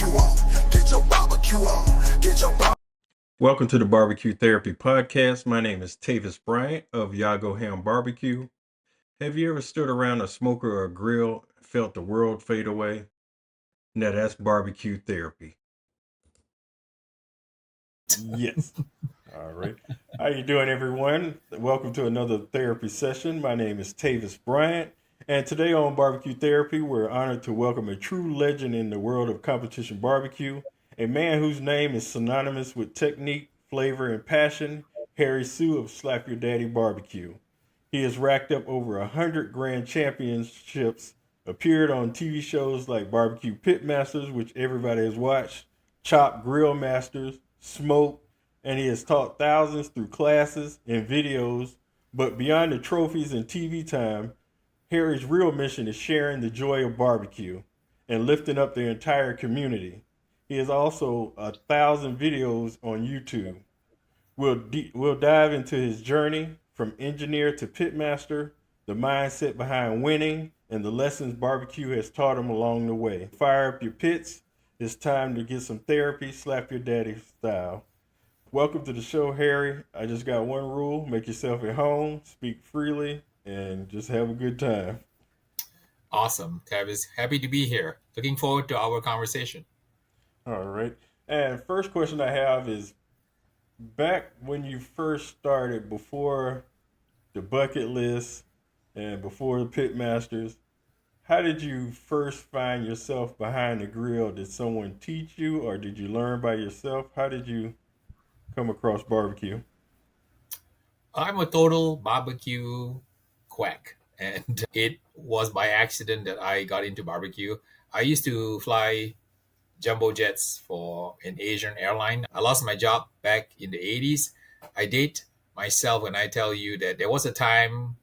barbecue on. Get your barbecue on. Get your barbecue. Welcome to the Barbecue Therapy Podcast. My name is Tavis Bryant of Yago Ham Barbecue. Have you ever stood around a smoker or a grill and felt the world fade away? Now that's barbecue therapy. Yes. All right. How you doing, everyone? Welcome to another therapy session. My name is Tavis Bryant, and today on Barbecue Therapy, we're honored to welcome a true legend in the world of competition barbecue, a man whose name is synonymous with technique, flavor, and passion, Harry Sue of Slap Your Daddy Barbecue. He has racked up over 100 grand championships, appeared on TV shows like Barbecue Pitmasters, which everybody has watched, Chop Grill Masters, Smoke, and he has taught thousands through classes and videos. But beyond the trophies and TV time, Harry's real mission is sharing the joy of barbecue and lifting up the entire community. He has also 1,000 videos on YouTube. We'll dive into his journey from engineer to pitmaster, the mindset behind winning, and the lessons barbecue has taught him along the way. Fire up your pits. It's time to get some therapy, slap your daddy style. Welcome to the show, Harry. I just got one rule: make yourself at home, speak freely, and just have a good time. Awesome, Tavis. Happy to be here. Looking forward to our conversation. All right. And first question I have is, back when you first started, before the bucket list and before the pit masters, how did you first find yourself behind the grill? Did someone teach you, or did you learn by yourself? How did you come across barbecue? I'm a total barbecue quack, and it was by accident that I got into barbecue. I used to fly jumbo jets for an Asian airline. I lost my job back in the 80s. I date myself when I tell you that there was a time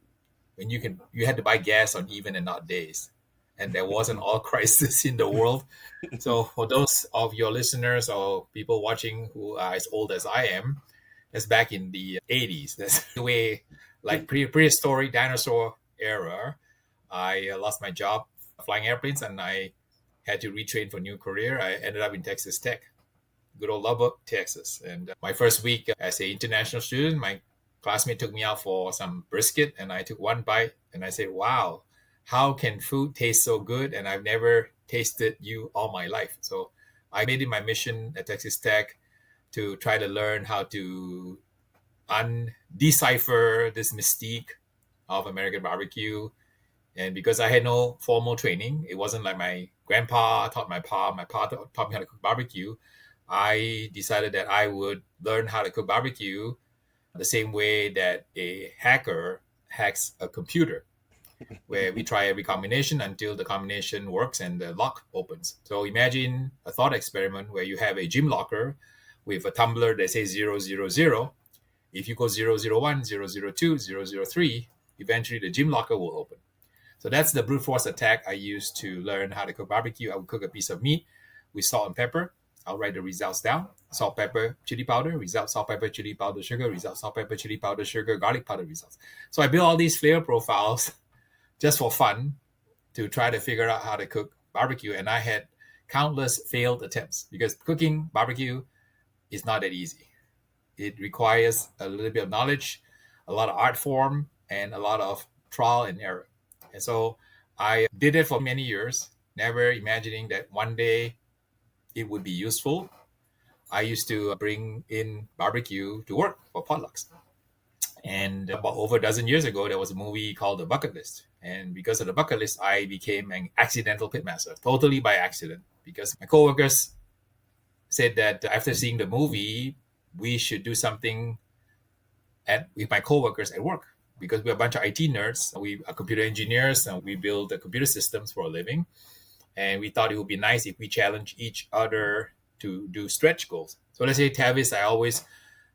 when you had to buy gas on even and odd days, and there was an oil crisis in the world. So for those of your listeners or people watching who are as old as I am, that's back in the 80s. That's the way, like prehistoric dinosaur era. I lost my job flying airplanes, and I had to retrain for a new career. I ended up in Texas Tech, good old Lubbock, Texas. And my first week as an international student, my classmate took me out for some brisket, and I took one bite, and I said, wow, how can food taste so good? And I've never tasted you all my life. So I made it my mission at Texas Tech to try to learn how to decipher this mystique of American barbecue. And because I had no formal training, it wasn't like my grandpa taught my pa taught me how to cook barbecue. I decided that I would learn how to cook barbecue the same way that a hacker hacks a computer, where we try every combination until the combination works and the lock opens. So imagine a thought experiment where you have a gym locker with a tumbler that says 000. If you go 001, 002, 003, eventually the gym locker will open. So that's the brute force attack I used to learn how to cook barbecue. I would cook a piece of meat with salt and pepper. I'll write the results down. Salt, pepper, chili powder, result, salt, pepper, chili powder, sugar, result, salt, pepper, chili powder, sugar, garlic powder, results. So I built all these flavor profiles just for fun to try to figure out how to cook barbecue. And I had countless failed attempts because cooking barbecue is not that easy. It requires a little bit of knowledge, a lot of art form, and a lot of trial and error. And so I did it for many years, never imagining that one day it would be useful. I used to bring in barbecue to work for potlucks. And about over a dozen years ago, there was a movie called The Bucket List. And because of The Bucket List, I became an accidental pitmaster, totally by accident, because my coworkers said that after seeing the movie, we should do something with my coworkers at work, because we're a bunch of IT nerds. We are computer engineers, and we build the computer systems for a living. And we thought it would be nice if we challenge each other to do stretch goals. So let's say, Tavis, I always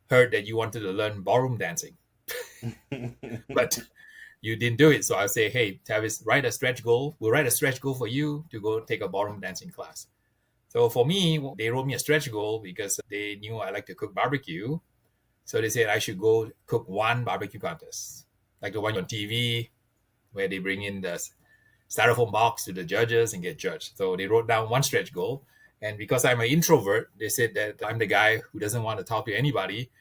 heard that you wanted to learn ballroom dancing, but you didn't do it. So I'll say, hey, Tavis, write a stretch goal. We'll write a stretch goal for you to go take a ballroom dancing class. So for me, they wrote me a stretch goal because they knew I like to cook barbecue. So they said I should go cook one barbecue contest, like the one on TV, where they bring in the styrofoam box to the judges and get judged. So they wrote down one stretch goal, And because I'm an introvert, they said that I'm the guy who doesn't want to talk to anybody.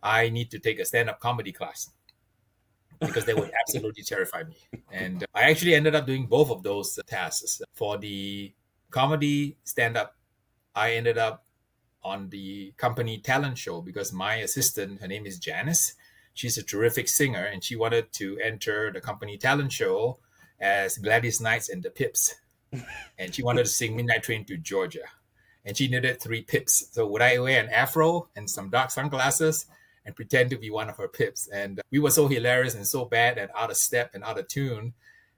I need to take a stand-up comedy class because they would absolutely terrify me. And I actually ended up doing both of those tasks. For the comedy stand-up, I ended up on the company talent show because my assistant, her name is Janice, she's a terrific singer, and she wanted to enter the company talent show as Gladys Knights and the Pips. And she wanted to sing Midnight Train to Georgia. And she needed 3 pips. So would I wear an afro and some dark sunglasses and pretend to be one of her pips? And we were so hilarious and so bad and out of step and out of tune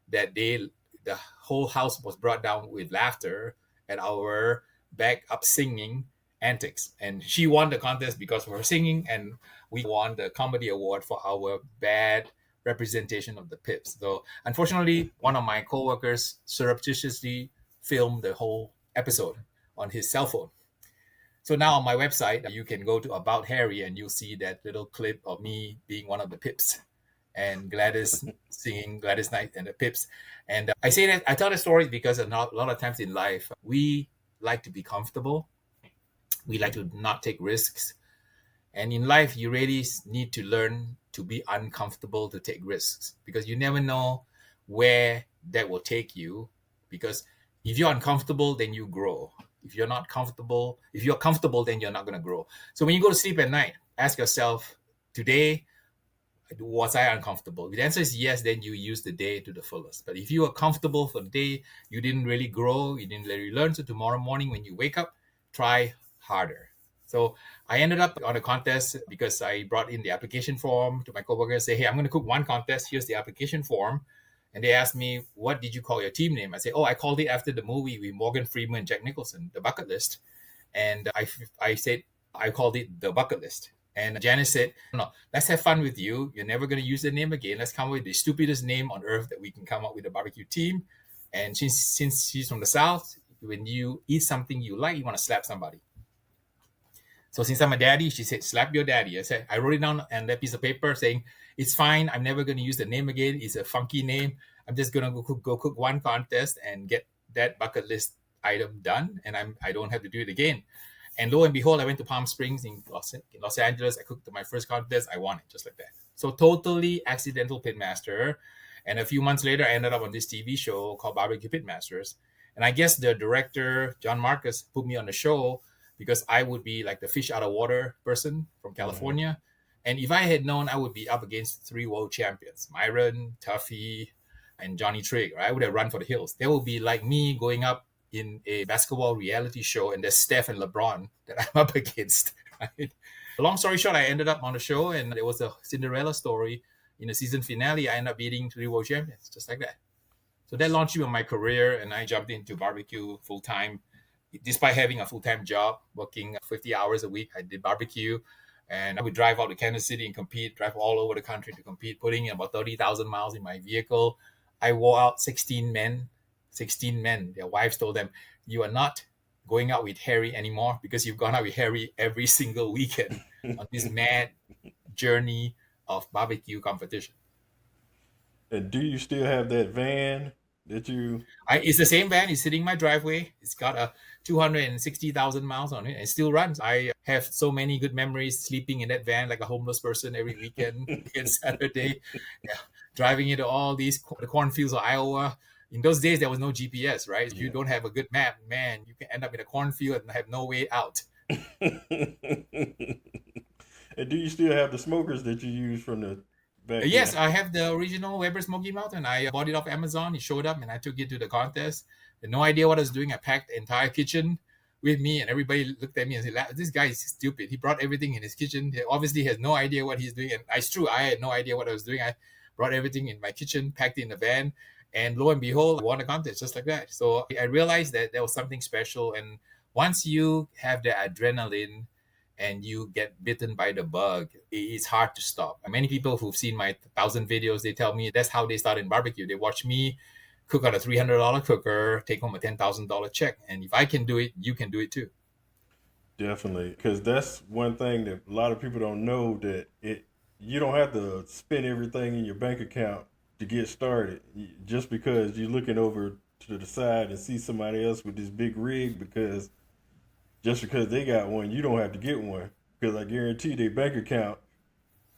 that the whole house was brought down with laughter at our back up singing antics. And she won the contest because of her singing, and we won the comedy award for our bad representation of the pips. So unfortunately, one of my coworkers surreptitiously filmed the whole episode on his cell phone. So now on my website, you can go to About Harry and you'll see that little clip of me being one of the pips and Gladys singing Gladys Knight and the Pips. And I say that, I tell the story because a lot of times in life, we like to be comfortable. We like to not take risks. And in life, you really need to learn to be uncomfortable to take risks because you never know where that will take you. Because if you're uncomfortable, then you grow. If you're comfortable, then you're not going to grow. So when you go to sleep at night, ask yourself, today, was I uncomfortable? If the answer is yes, then you use the day to the fullest. But if you are comfortable for the day, you didn't really grow, you didn't really learn. So tomorrow morning when you wake up, try harder. So I ended up on a contest because I brought in the application form to my coworker and say, hey, I'm going to cook one contest. Here's the application form. And they asked me, what did you call your team name? I said, I called it after the movie with Morgan Freeman and Jack Nicholson, The Bucket List. And I said, I called it The Bucket List. And Janice said, no, let's have fun with you. You're never going to use the name again. Let's come up with the stupidest name on earth that we can come up with a barbecue team. And since she's from the South, when you eat something you like, you want to slap somebody. So since I'm a daddy, she said, slap your daddy. I wrote it down on that piece of paper saying, it's fine. I'm never going to use the name again. It's a funky name. I'm just going to go cook one contest and get that bucket list item done. And I don't have to do it again. And lo and behold, I went to Palm Springs in Los Angeles. I cooked my first contest. I won it just like that. So totally accidental Pitmaster. And a few months later, I ended up on this TV show called BBQ Pitmasters. And I guess the director, John Marcus, put me on the show because I would be like the fish out of water person from California. Mm-hmm. And if I had known I would be up against 3 world champions, Myron, Tuffy, and Johnny Trigg, I would have run for the hills. They would be like me going up in a basketball reality show and there's Steph and LeBron that I'm up against. Right? Long story short, I ended up on the show and it was a Cinderella story. In the season finale, I ended up beating 3 world champions, just like that. So that launched me on my career and I jumped into barbecue full-time. Despite having a full-time job, working 50 hours a week, I did barbecue. And I would drive out to Kansas City and compete, drive all over the country to compete, putting in about 30,000 miles in my vehicle. I wore out 16 men. Their wives told them, you are not going out with Harry anymore because you've gone out with Harry every single weekend on this mad journey of barbecue competition. And do you still have that van that you... It's the same van. It's sitting in my driveway. It's got a 260,000 miles on it. It still runs. I have so many good memories sleeping in that van like a homeless person every weekend and Saturday. Yeah. Driving into all the cornfields of Iowa. In those days, there was no GPS, right? If you don't have a good map, man, you can end up in a cornfield and have no way out. And do you still have the smokers that you used from the back? Yes, I have the original Weber Smoky Mountain. I bought it off Amazon. It showed up and I took it to the contest. I had no idea what I was doing. I packed the entire kitchen with me and everybody looked at me and said, this guy is stupid. He brought everything in his kitchen. He obviously has no idea what he's doing. And it's true, I had no idea what I was doing. I brought everything in my kitchen, packed it in the van. And lo and behold, I won a contest just like that. So I realized that there was something special. And once you have the adrenaline and you get bitten by the bug, it's hard to stop. Many people who've seen my 1,000 videos, they tell me that's how they start in barbecue. They watch me cook on a $300 cooker, take home a $10,000 check. And if I can do it, you can do it too. Definitely. Because that's one thing that a lot of people don't know, that you don't have to spend everything in your bank account to get started. Just because you're looking over to the side and see somebody else with this big rig, because just because they got one, you don't have to get one. Because I guarantee their bank account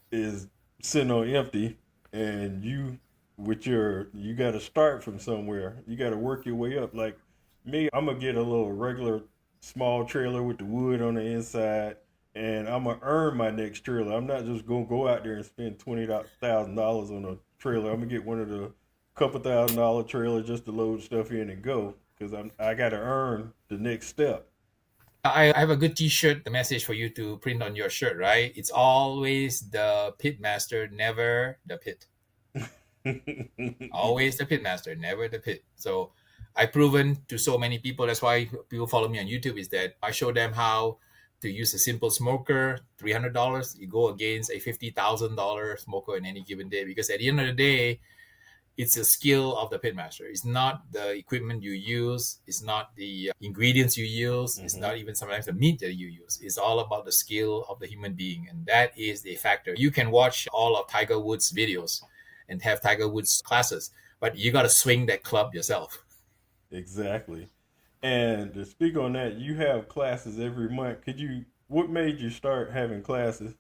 is sitting on empty, and you got to start from somewhere. You got to work your way up. Like me, I'm gonna get a little regular small trailer with the wood on the inside, and I'm gonna earn my next trailer. I'm not just gonna go out there and spend $20,000 on a trailer. I'm gonna get one of the couple $1,000 trailers just to load stuff in and go, because I got to earn the next step. I have a good T-shirt, the message for you to print on your shirt, right? It's always the Pitmaster, never the pit. Always the Pitmaster, never the pit. So I've proven to so many people, that's why people follow me on YouTube, is that I show them how to use a simple smoker, $300. You go against a $50,000 smoker in any given day, because at the end of the day, it's a skill of the pitmaster. It's not the equipment you use. It's not the ingredients you use. It's not even sometimes the meat that you use. It's all about the skill of the human being. And that is the factor. You can watch all of Tiger Woods videos and have Tiger Woods classes, but you got to swing that club yourself. Exactly. And to speak on that, you have classes every month. What made you start having classes?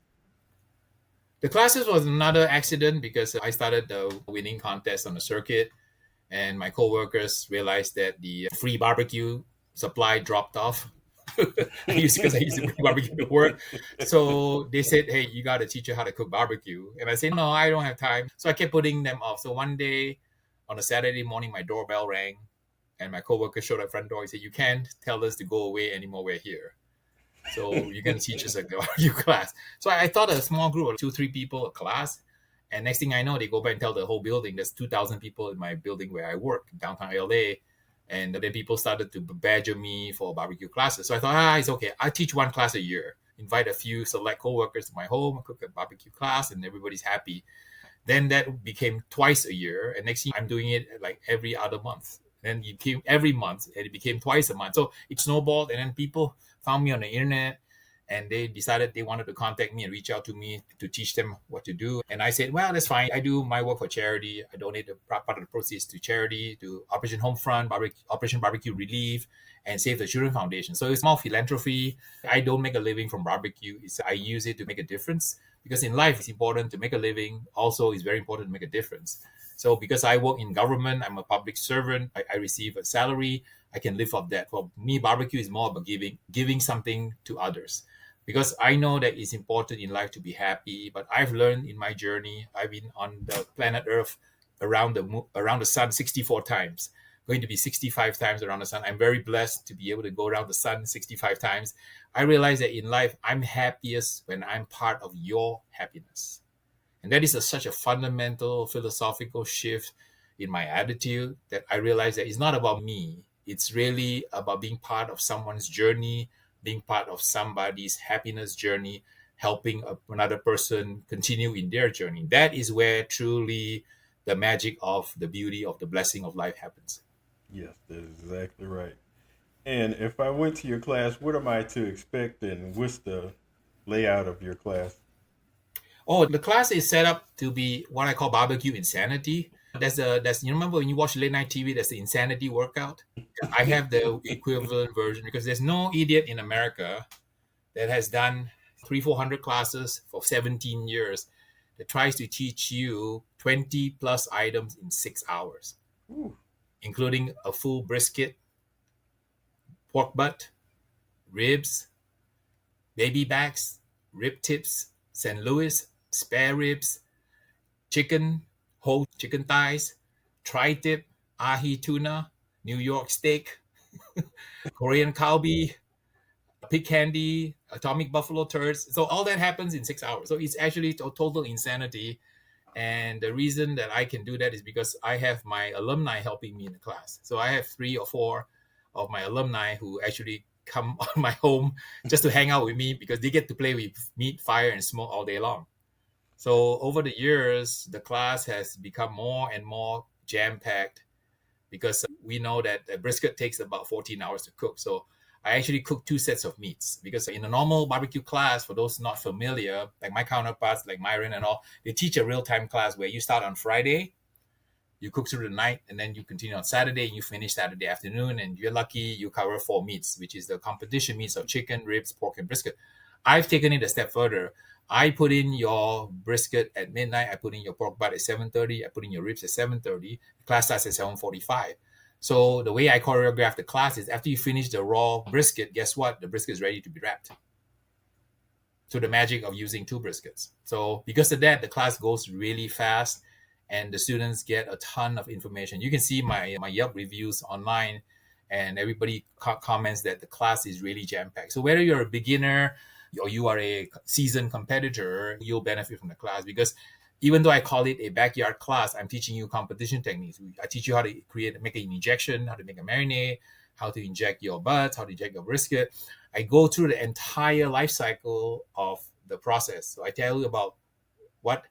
The classes was another accident because I started the winning contest on the circuit, and my coworkers realized that the free barbecue supply dropped off. Because I used to bring barbecue to work. So they said, hey, you got to teach her how to cook barbecue. And I said, no, I don't have time. So I kept putting them off. So one day on a Saturday morning, my doorbell rang and my coworker showed up front door. He said, you can't tell us to go away anymore. We're here. So you can teach us a barbecue class. So I thought a small group of 2-3 people a class. And next thing I know, they go back and tell the whole building. There's 2,000 people in my building where I work, downtown LA. And then people started to badger me for barbecue classes. So I thought, it's okay. I teach one class a year. Invite a few select coworkers to my home, cook a barbecue class, and everybody's happy. Then that became twice a year. And next thing I'm doing it like every other month. Then it became every month, and it became twice a month. So it snowballed, and then people found me on the internet, and they decided they wanted to contact me and reach out to me to teach them what to do. And I said, well, that's fine. I do my work for charity. I donate part of the proceeds to charity, to Operation Homefront, Operation Barbecue Relief, and Save the Children Foundation. So it's more philanthropy. I don't make a living from barbecue. I use it to make a difference, because in life it's important to make a living. Also, it's very important to make a difference. So because I work in government, I'm a public servant, I receive a salary, I can live off that. For me, barbecue is more about giving something to others. Because I know that it's important in life to be happy, but I've learned in my journey, I've been on the planet Earth around the sun 64 times, going to be 65 times around the sun. I'm very blessed to be able to go around the sun 65 times. I realize that in life, I'm happiest when I'm part of your happiness. And that is such a fundamental philosophical shift in my attitude, that I realize that it's not about me. It's really about being part of someone's journey, being part of somebody's happiness journey, helping another person continue in their journey. That is where truly the magic of the beauty of the blessing of life happens. Yes, that is exactly right. And if I went to your class, what am I to expect, and what's the layout of your class? Oh, the class is set up to be what I call barbecue insanity. You remember when you watch late night TV, there's the insanity workout. I have the equivalent version, because there's no idiot in America that has done 300-400 classes for 17 years that tries to teach you 20 plus items in 6 hours, Ooh. including a full brisket, pork butt, ribs, baby backs, rib tips, St. Louis, spare ribs, chicken, whole chicken thighs, tri-tip, ahi tuna, New York steak, Korean kalbi, pig candy, atomic buffalo turds. So all that happens in 6 hours. So it's actually total insanity. And the reason that I can do that is because I have my alumni helping me in the class. So I have 3 or 4 of my alumni who actually come on my home just to hang out with me, because they get to play with meat, fire, and smoke all day long. So over the years, the class has become more and more jam-packed, because we know that a brisket takes about 14 hours to cook. So I actually cook 2 sets of meats, because in a normal barbecue class, for those not familiar, like my counterparts, like Myron and all, they teach a real-time class where you start on Friday, You cook through the night, and then you continue on Saturday, and you finish Saturday afternoon, and you're lucky you cover 4 meats, which is the competition meats of chicken, ribs, pork, and brisket. I've taken it a step further. I put in your brisket at midnight. I put in your pork butt at 7:30. I put in your ribs at 7:30. The class starts at 7:45. So the way I choreograph the class is after you finish the raw brisket, guess what? The brisket is ready to be wrapped. So the magic of using 2 briskets. So because of that, the class goes really fast and the students get a ton of information. You can see my Yelp reviews online, and everybody comments that the class is really jam-packed. So whether you're a beginner or you are a seasoned competitor, you'll benefit from the class, because even though I call it a backyard class, I'm teaching you competition techniques. I teach you how to make an injection, how to make a marinade, how to inject your butt, how to inject your brisket. I go through the entire life cycle of the process. So I tell you about what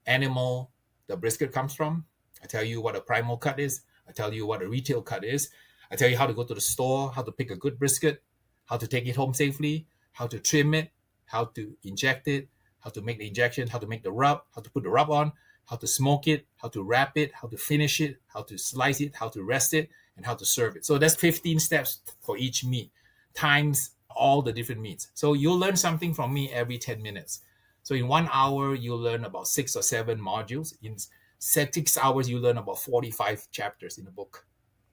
animal the brisket comes from. I tell you what a primal cut is. I tell you what a retail cut is. I tell you how to go to the store, how to pick a good brisket, how to take it home safely, how to trim it, how to inject it, how to make the injection, how to make the rub, how to put the rub on, how to smoke it, how to wrap it, how to finish it, how to slice it, how to rest it, and how to serve it. So that's 15 steps for each meat times all the different meats. So you'll learn something from me every 10 minutes. So in 1 hour, you'll learn about 6 or 7 modules. In 6 hours, you learn about 45 chapters in a book.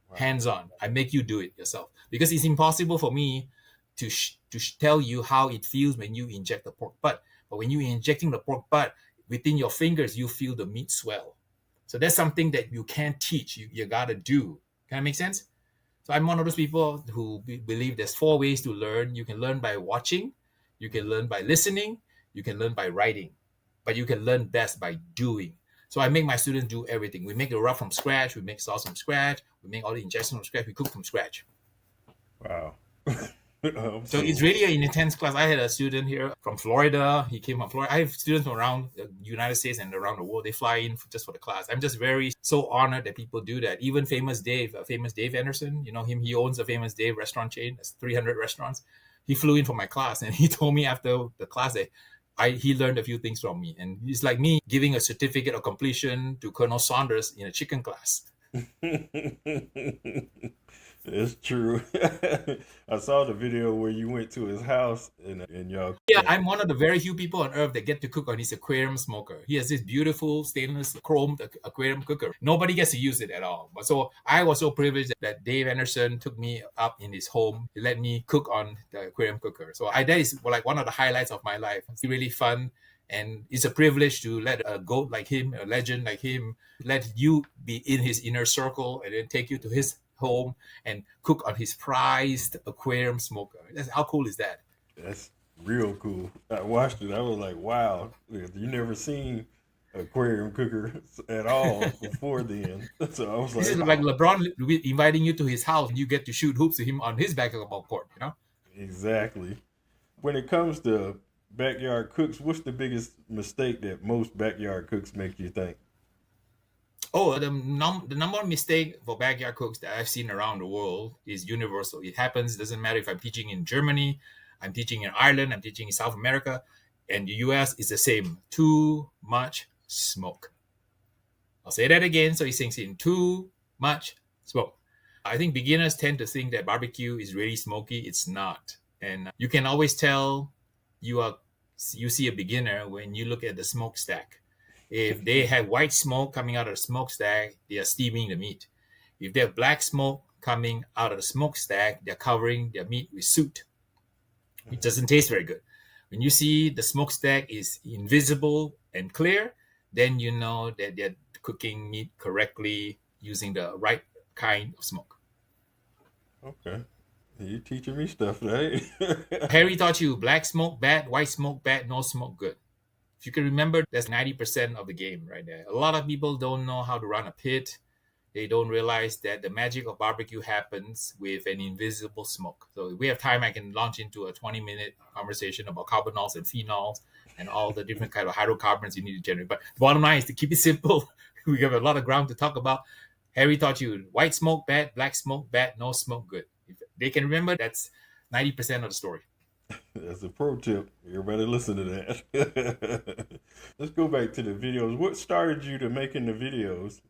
Wow. Hands-on. I make you do it yourself, because it's impossible for me to tell you how it feels when you inject the pork butt. But when you're injecting the pork butt, within your fingers, you feel the meat swell. So that's something that you can't teach. You got to do. Can that make sense? So I'm one of those people who believe there's 4 ways to learn. You can learn by watching. You can learn by listening. You can learn by writing. But you can learn best by doing. So I make my students do everything. We make the rub from scratch. We make sauce from scratch. We make all the injections from scratch. We cook from scratch. Wow. So it's really an intense class. I had a student here from Florida. He came from Florida. I have students from around the United States and around the world. They fly in just for the class. I'm just so honored that people do that. Even famous Dave Anderson, you know him. He owns a Famous Dave restaurant chain. That's 300 restaurants. He flew in for my class, and he told me after the class that he learned a few things from me. And it's like me giving a certificate of completion to Colonel Saunders in a chicken class. It's true. I saw the video where you went to his house and y'all. Yeah, I'm one of the very few people on earth that get to cook on his aquarium smoker. He has this beautiful stainless chrome aquarium cooker. Nobody gets to use it at all. But so I was so privileged that Dave Anderson took me up in his home. He let me cook on the aquarium cooker. So that is like one of the highlights of my life. It's really fun. And it's a privilege to let a goat like him, a legend like him, let you be in his inner circle and then take you to his home and cook on his prized aquarium smoker. How cool is that? That's real cool. I watched it. I was like, wow, you never seen aquarium cooker at all before then. So I was like, this is like LeBron inviting you to his house and you get to shoot hoops to him on his basketball court, you know? Exactly. When it comes to backyard cooks, what's the biggest mistake that most backyard cooks make, you think? Oh, the number one mistake for backyard cooks that I've seen around the world is universal. It happens. It doesn't matter if I'm teaching in Germany, I'm teaching in Ireland, I'm teaching in South America, and the US is the same. Too much smoke. I'll say that again so it sinks in. Too much smoke. I think beginners tend to think that barbecue is really smoky. It's not. And you can always tell you see a beginner when you look at the smokestack. If they have white smoke coming out of the smokestack, they are steaming the meat. If they have black smoke coming out of the smokestack, they're covering their meat with soot. It doesn't taste very good. When you see the smokestack is invisible and clear, then you know that they're cooking meat correctly using the right kind of smoke. Okay. You're teaching me stuff, right? Harry taught you black smoke, bad, white smoke, bad, no smoke, good. If you can remember, that's 90% of the game right there. A lot of people don't know how to run a pit. They don't realize that the magic of barbecue happens with an invisible smoke. So if we have time, I can launch into a 20-minute conversation about carbenols and phenols and all the different kind of hydrocarbons you need to generate. But the bottom line is to keep it simple. We have a lot of ground to talk about. Harry taught you white smoke, bad, black smoke, bad, no smoke, good. If they can remember, that's 90% of the story. That's a pro tip. Everybody listen to that. Let's go back to the videos. What started you to making the videos?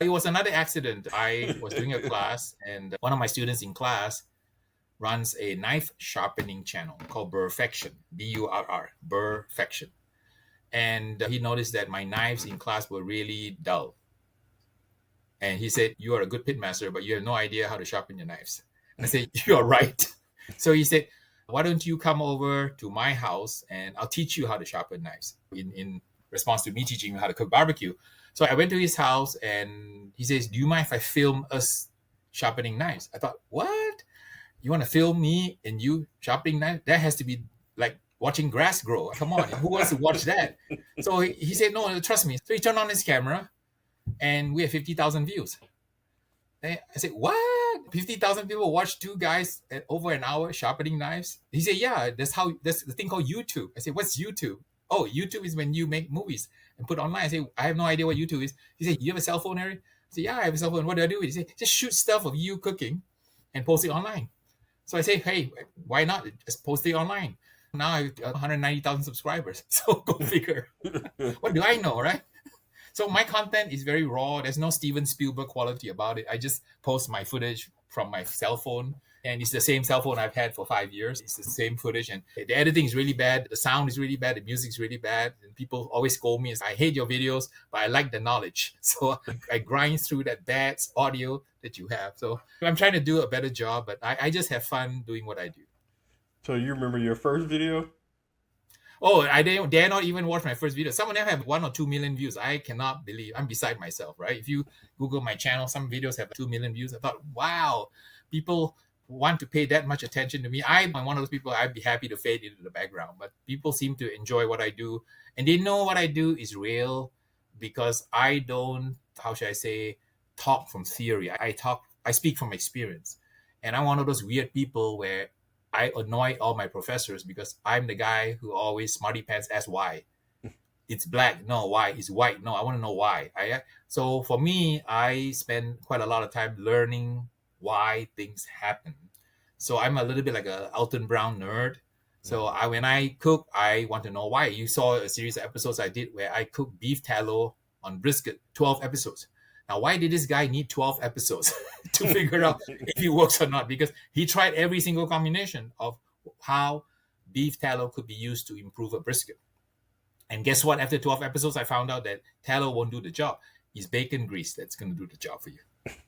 It was another accident. I was doing a class, and one of my students in class runs a knife sharpening channel called Burrfection, B-U-R-R, Burrfection. And he noticed that my knives in class were really dull. And he said, "You are a good pitmaster, but you have no idea how to sharpen your knives." And I said, "You're right." So he said, "Why don't you come over to my house and I'll teach you how to sharpen knives," in response to me teaching him how to cook barbecue. So I went to his house and he says, "Do you mind if I film us sharpening knives?" I thought, what? You want to film me and you sharpening knives? That has to be like watching grass grow. Come on, who wants to watch that? So he said, "No, trust me." So he turned on his camera and we have 50,000 views. I said, "What? 50,000 people watch two guys at over an hour sharpening knives?" He said, "Yeah, that's the thing called YouTube." I said, "What's YouTube?" "Oh, YouTube is when you make movies and put online." I said, "I have no idea what YouTube is." He said, "You have a cell phone, Harry?" I said, "Yeah, I have a cell phone. What do I do with it?" He said, "Just shoot stuff of you cooking and post it online." So I say, "Hey, why not just post it online?" Now I have 190,000 subscribers. So go figure. What do I know, right? So my content is very raw. There's no Steven Spielberg quality about it. I just post my footage from my cell phone. And it's the same cell phone I've had for 5 years. It's the same footage. And the editing is really bad. The sound is really bad. The music is really bad. And people always scold me. I hate your videos, but I like the knowledge. So I grind through that bad audio that you have. So I'm trying to do a better job, but I just have fun doing what I do. So you remember your first video? Oh, I dare not even watch my first video. Some of them have 1 or 2 million views. I cannot believe. I'm beside myself, right? If you Google my channel, some videos have 2 million views. I thought, wow, people want to pay that much attention to me. I'm one of those people. I'd be happy to fade into the background, but people seem to enjoy what I do, and they know what I do is real because I don't, how should I say, talk from theory. I speak from experience, and I'm one of those weird people where I annoy all my professors because I'm the guy who always smarty pants asks why. It's black, no, why? It's white, no, I want to know why. So for me, I spend quite a lot of time learning why things happen. So I'm a little bit like a Alton Brown nerd. So when I cook, I want to know why. You saw a series of episodes I did where I cooked beef tallow on brisket, 12 episodes. Now, why did this guy need 12 episodes to figure out if it works or not? Because he tried every single combination of how beef tallow could be used to improve a brisket. And guess what? After 12 episodes, I found out that tallow won't do the job. It's bacon grease that's going to do the job for you.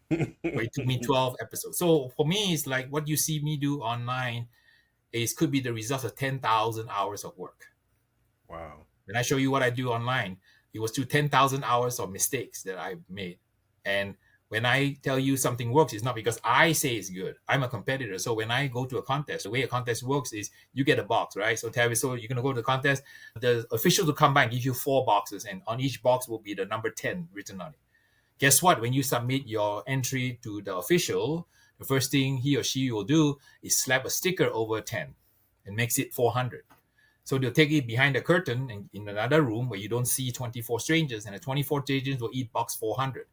But it took me 12 episodes. So for me, it's like what you see me do online could be the result of 10,000 hours of work. Wow. When I show you what I do online, it was through 10,000 hours of mistakes that I made. And when I tell you something works, it's not because I say it's good. I'm a competitor. So when I go to a contest, the way a contest works is you get a box, right? So Tavis, so you're going to go to the contest. The official will come by and give you 4 boxes. And on each box will be the number 10 written on it. Guess what? When you submit your entry to the official, the first thing he or she will do is slap a sticker over 10 and makes it 400. So they'll take it behind the curtain and in another room where you don't see 24 strangers, and the 24 strangers will eat box 400.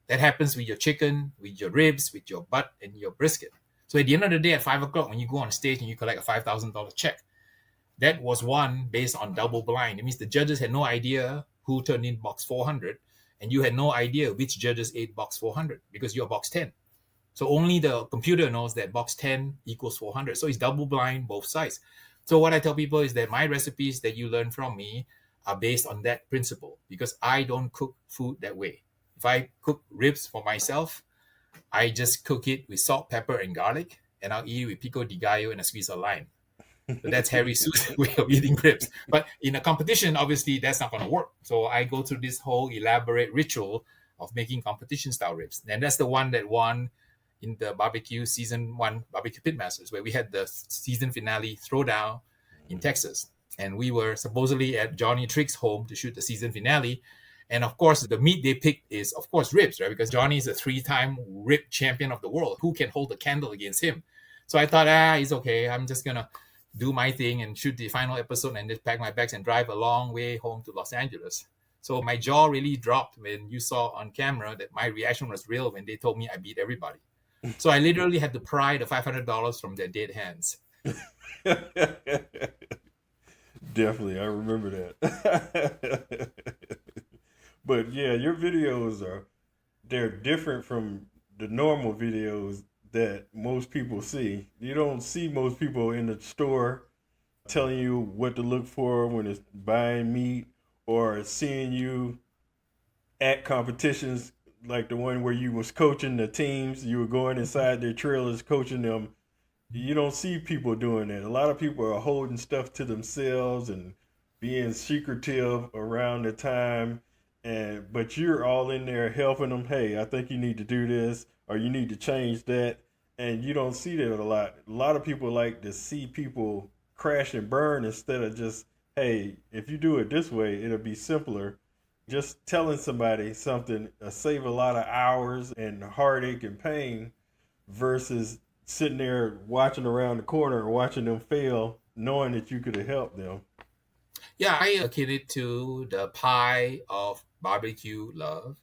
That happens with your chicken, with your ribs, with your butt, and your brisket. So at the end of the day, at 5 o'clock, when you go on stage and you collect a $5,000 check, that was won based on double blind. It means the judges had no idea who turned in box 400, and you had no idea which judges ate box 400 because you're box 10. So only the computer knows that box 10 equals 400. So it's double blind both sides. So what I tell people is that my recipes that you learn from me are based on that principle because I don't cook food that way. If I cook ribs for myself, I just cook it with salt, pepper, and garlic, and I'll eat it with pico de gallo and a squeeze of lime. So that's Harry Sue's way of eating ribs. But in a competition, obviously, that's not going to work. So I go through this whole elaborate ritual of making competition-style ribs. And that's the one that won in the barbecue season 1 barbecue pitmasters, where we had the season finale throwdown in Texas. And we were supposedly at Johnny Trick's home to shoot the season finale. And of course, the meat they picked is, of course, ribs, right? Because Johnny is a 3-time rib champion of the world. Who can hold a candle against him? So I thought, it's okay. I'm just going to do my thing and shoot the final episode and just pack my bags and drive a long way home to Los Angeles. So my jaw really dropped when you saw on camera that my reaction was real when they told me I beat everybody. So I literally had to pry the $500 from their dead hands. Definitely, I remember that. But yeah, your videos are they're different from the normal videos that most people see. You don't see most people in the store telling you what to look for when it's buying meat, or seeing you at competitions like the one where you was coaching the teams. You were going inside their trailers coaching them. You don't see people doing that. A lot of people are holding stuff to themselves and being secretive around the time, and but you're all in there helping them. Hey, I think you need to do this, or you need to change that, and you don't see that a lot. A lot of people like to see people crash and burn instead of just, hey, if you do it this way, it'll be simpler. Just telling somebody something save a lot of hours and heartache and pain versus sitting there watching around the corner or watching them fail, knowing that you could have helped them. Yeah, I akin it to the pie of barbecue love.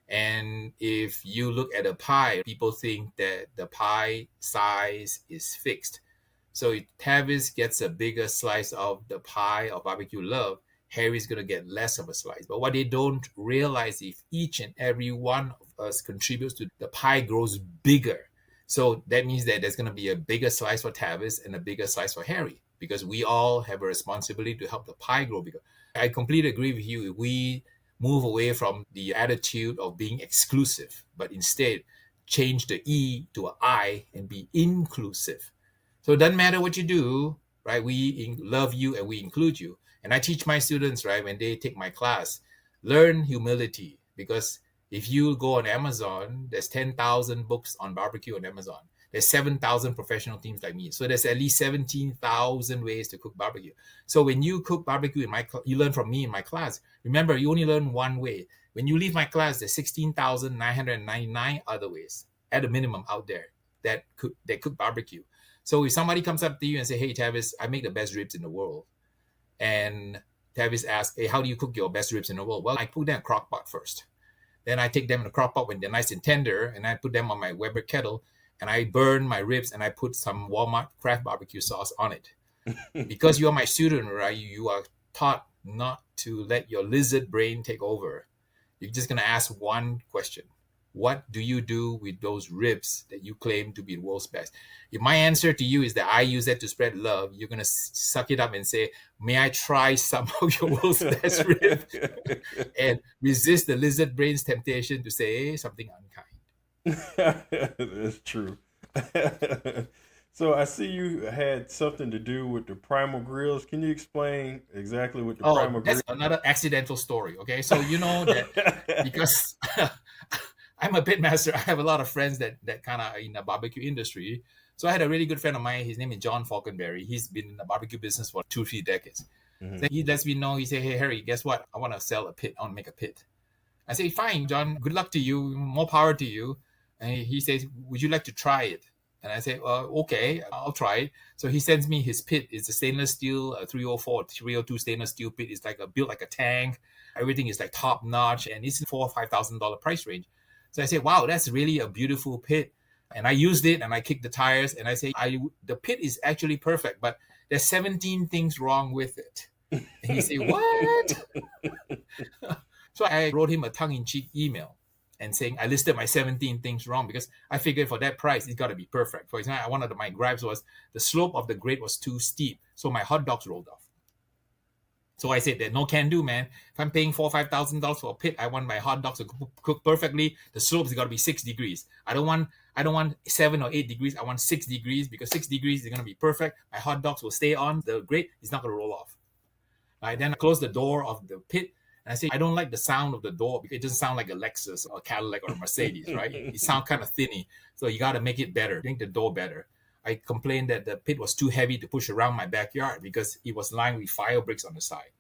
And if you look at a pie, people think that the pie size is fixed. So if Tavis gets a bigger slice of the pie of barbecue love, Harry's going to get less of a slice. But what they don't realize, if each and every one of us contributes to the pie grows bigger. So that means that there's going to be a bigger slice for Tavis and a bigger slice for Harry, because we all have a responsibility to help the pie grow bigger. I completely agree with you. If we move away from the attitude of being exclusive, but instead change the E to an I and be inclusive. So it doesn't matter what you do, right? We love you and we include you. And I teach my students, right, when they take my class, learn humility, because if you go on Amazon, there's 10,000 books on barbecue on Amazon. There's 7,000 professional teams like me. So there's at least 17,000 ways to cook barbecue. So when you cook barbecue in you learn from me in my class. Remember, you only learn one way. When you leave my class, there's 16,999 other ways at a minimum out there that cook barbecue. So if somebody comes up to you and say, hey, Tavis, I make the best ribs in the world. And Tavis asks, hey, how do you cook your best ribs in the world? Well, I put them in a crock pot first. Then I take them in a crock pot when they're nice and tender, and I put them on my Weber kettle, and I burn my ribs, and I put some Walmart craft barbecue sauce on it. Because you are my student, right? You are taught not to let your lizard brain take over. You're just going to ask one question. What do you do with those ribs that you claim to be the world's best? If my answer to you is that I use that to spread love, you're going to suck it up and say, may I try some of your world's best rib? And resist the lizard brain's temptation to say something unkind. That's true. So I see you had something to do with the primal grills. Can you explain exactly what the primal That's grill? another accidental story. Okay, so you know that because I'm a pitmaster, I have a lot of friends that kind of in the barbecue industry. So I had a really good friend of mine. His name is John Falconberry. He's been in the barbecue business for 2-3 decades. Mm-hmm. So he lets me know. He said, "Hey Harry, guess what? I want to sell a pit. I want to make a pit." I say, "Fine, John. Good luck to you. More power to you." And he says, "Would you like to try it?" And I say, "Okay, I'll try it." So he sends me his pit. It's a stainless steel 304, 302 stainless steel pit. It's like built like a tank. Everything is like top notch, and it's $4,000 or $5,000 price range. So I say, "Wow, that's really a beautiful pit." And I used it, and I kicked the tires, and I say, "The pit is actually perfect, but there's 17 things wrong with it." And he say, "What?" So I wrote him a tongue-in-cheek email and saying I listed my 17 things wrong, because I figured for that price, it's got to be perfect. For example, one of my gripes was the slope of the grate was too steep, so my hot dogs rolled off. So I said that no can do, man. If I'm paying $4,000 or $5,000 for a pit, I want my hot dogs to cook perfectly. The slope's got to be 6 degrees. I don't want 7 or 8 degrees. I want 6 degrees, because 6 degrees is going to be perfect. My hot dogs will stay on the grate. It's not going to roll off. Right, then I close the door of the pit, and I say, I don't like the sound of the door because it doesn't sound like a Lexus or a Cadillac or a Mercedes, right? It sounds kind of thinny. So you got to make it better, make the door better. I complained that the pit was too heavy to push around my backyard because it was lined with fire bricks on the side.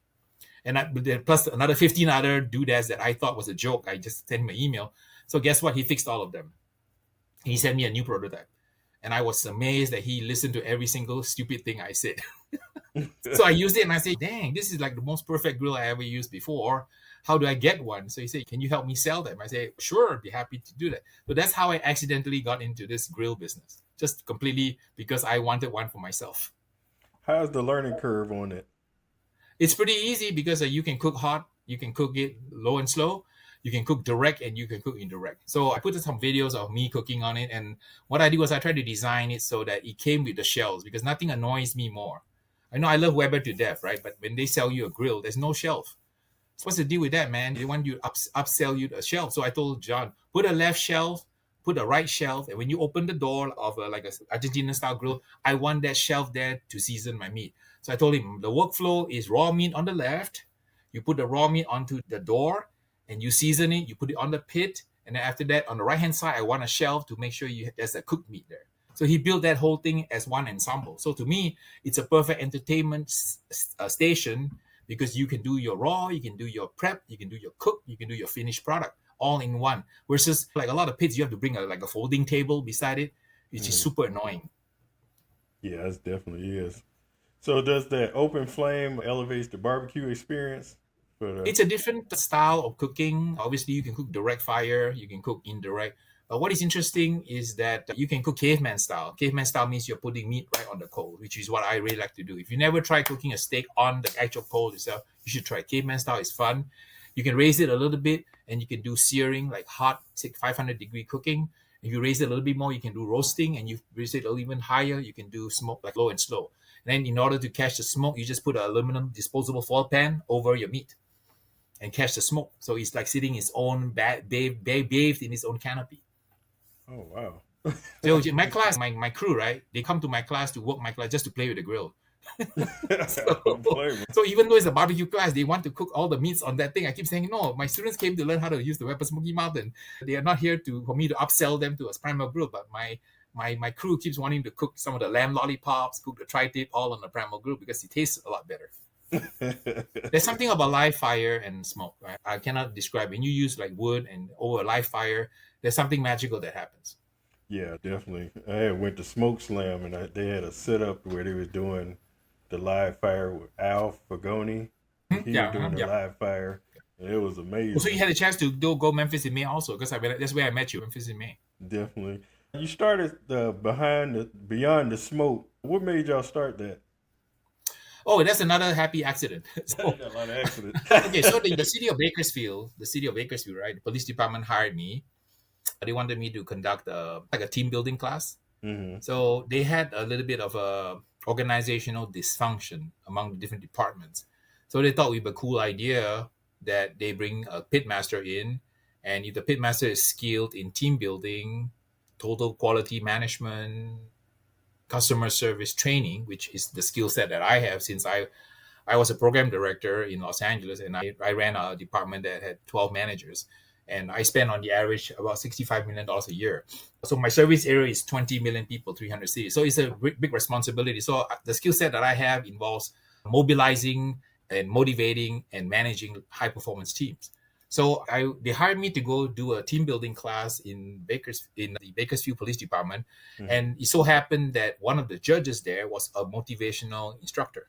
And plus another 15 other doodads that I thought was a joke. I just sent him an email. So guess what? He fixed all of them. He sent me a new prototype. And I was amazed that he listened to every single stupid thing I said. So I used it and I said, dang, this is like the most perfect grill I ever used before. How do I get one? So he said, can you help me sell them? I say, sure, I'd be happy to do that. So that's how I accidentally got into this grill business, just completely because I wanted one for myself. How's the learning curve on it? It's pretty easy because you can cook hot, you can cook it low and slow. You can cook direct and you can cook indirect. So I put some videos of me cooking on it. And what I did was I tried to design it so that it came with the shelves, because nothing annoys me more. I know I love Weber to death, right? But when they sell you a grill, there's no shelf. So what's the deal with that, man? They want you to upsell you a shelf. So I told John, put a left shelf, put a right shelf, and when you open the door of like a Argentinian style grill, I want that shelf there to season my meat. So I told him the workflow is raw meat on the left. You put the raw meat onto the door, and you season it. You put it on the pit, and then after that, on the right hand side, I want a shelf to make sure there's a cooked meat there. So he built that whole thing as one ensemble. So to me, it's a perfect entertainment station, because you can do your raw, you can do your prep, you can do your cook, you can do your finished product all in one. Versus like a lot of pits, you have to bring a folding table beside it, which is super annoying. Yeah, it definitely is. So does that open flame elevates the barbecue experience? It's a different style of cooking. Obviously, you can cook direct fire, you can cook indirect. But what is interesting is that you can cook caveman style. Caveman style means you're putting meat right on the coal, which is what I really like to do. If you never try cooking a steak on the actual coal itself, you should try. Caveman style is fun. You can raise it a little bit, and you can do searing, like hot 500-degree cooking. If you raise it a little bit more, you can do roasting, and you raise it a little even higher, you can do smoke, like low and slow. And then in order to catch the smoke, you just put an aluminum disposable foil pan over your meat and catch the smoke. So it's like sitting in its own bathed in its own canopy. Oh, wow. So my class, my crew, right? They come to my class to work my class just to play with the grill. So even though it's a barbecue class, they want to cook all the meats on that thing. I keep saying, no, my students came to learn how to use the Weber Smoky Mountain. They are not here for me to upsell them to a primal grill, but my crew keeps wanting to cook some of the lamb lollipops, cook the tri-tip all on the primal grill, because it tastes a lot better. There's something about live fire and smoke, right? I cannot describe. When you use like wood and over a live fire, there's something magical that happens. Yeah, definitely. I went to Smoke Slam, and they had a setup where they was doing the live fire with Al Fagoni. He was doing the live fire, and it was amazing. So you had a chance to go Memphis in May also, because that's where I met you, Memphis in May. Definitely. You started Beyond the Smoke. What made y'all start that? Oh, that's another happy accident. A lot of accidents. Okay, so the city of Bakersfield, right? The police department hired me. They wanted me to conduct a team building class. Mm-hmm. So they had a little bit of a organizational dysfunction among the different departments. So they thought it would be a cool idea that they bring a pitmaster in, and if the pitmaster is skilled in team building, total quality management, customer service training, which is the skill set that I have, since I was a program director in Los Angeles, and I ran a department that had 12 managers, and I spent on the average about $65 million a year. So my service area is 20 million people, 300 cities. So it's a big responsibility. So the skill set that I have involves mobilizing and motivating and managing high performance teams. So they hired me to go do a team building class in the Bakersfield Police Department. Mm-hmm. And it so happened that one of the judges there was a motivational instructor.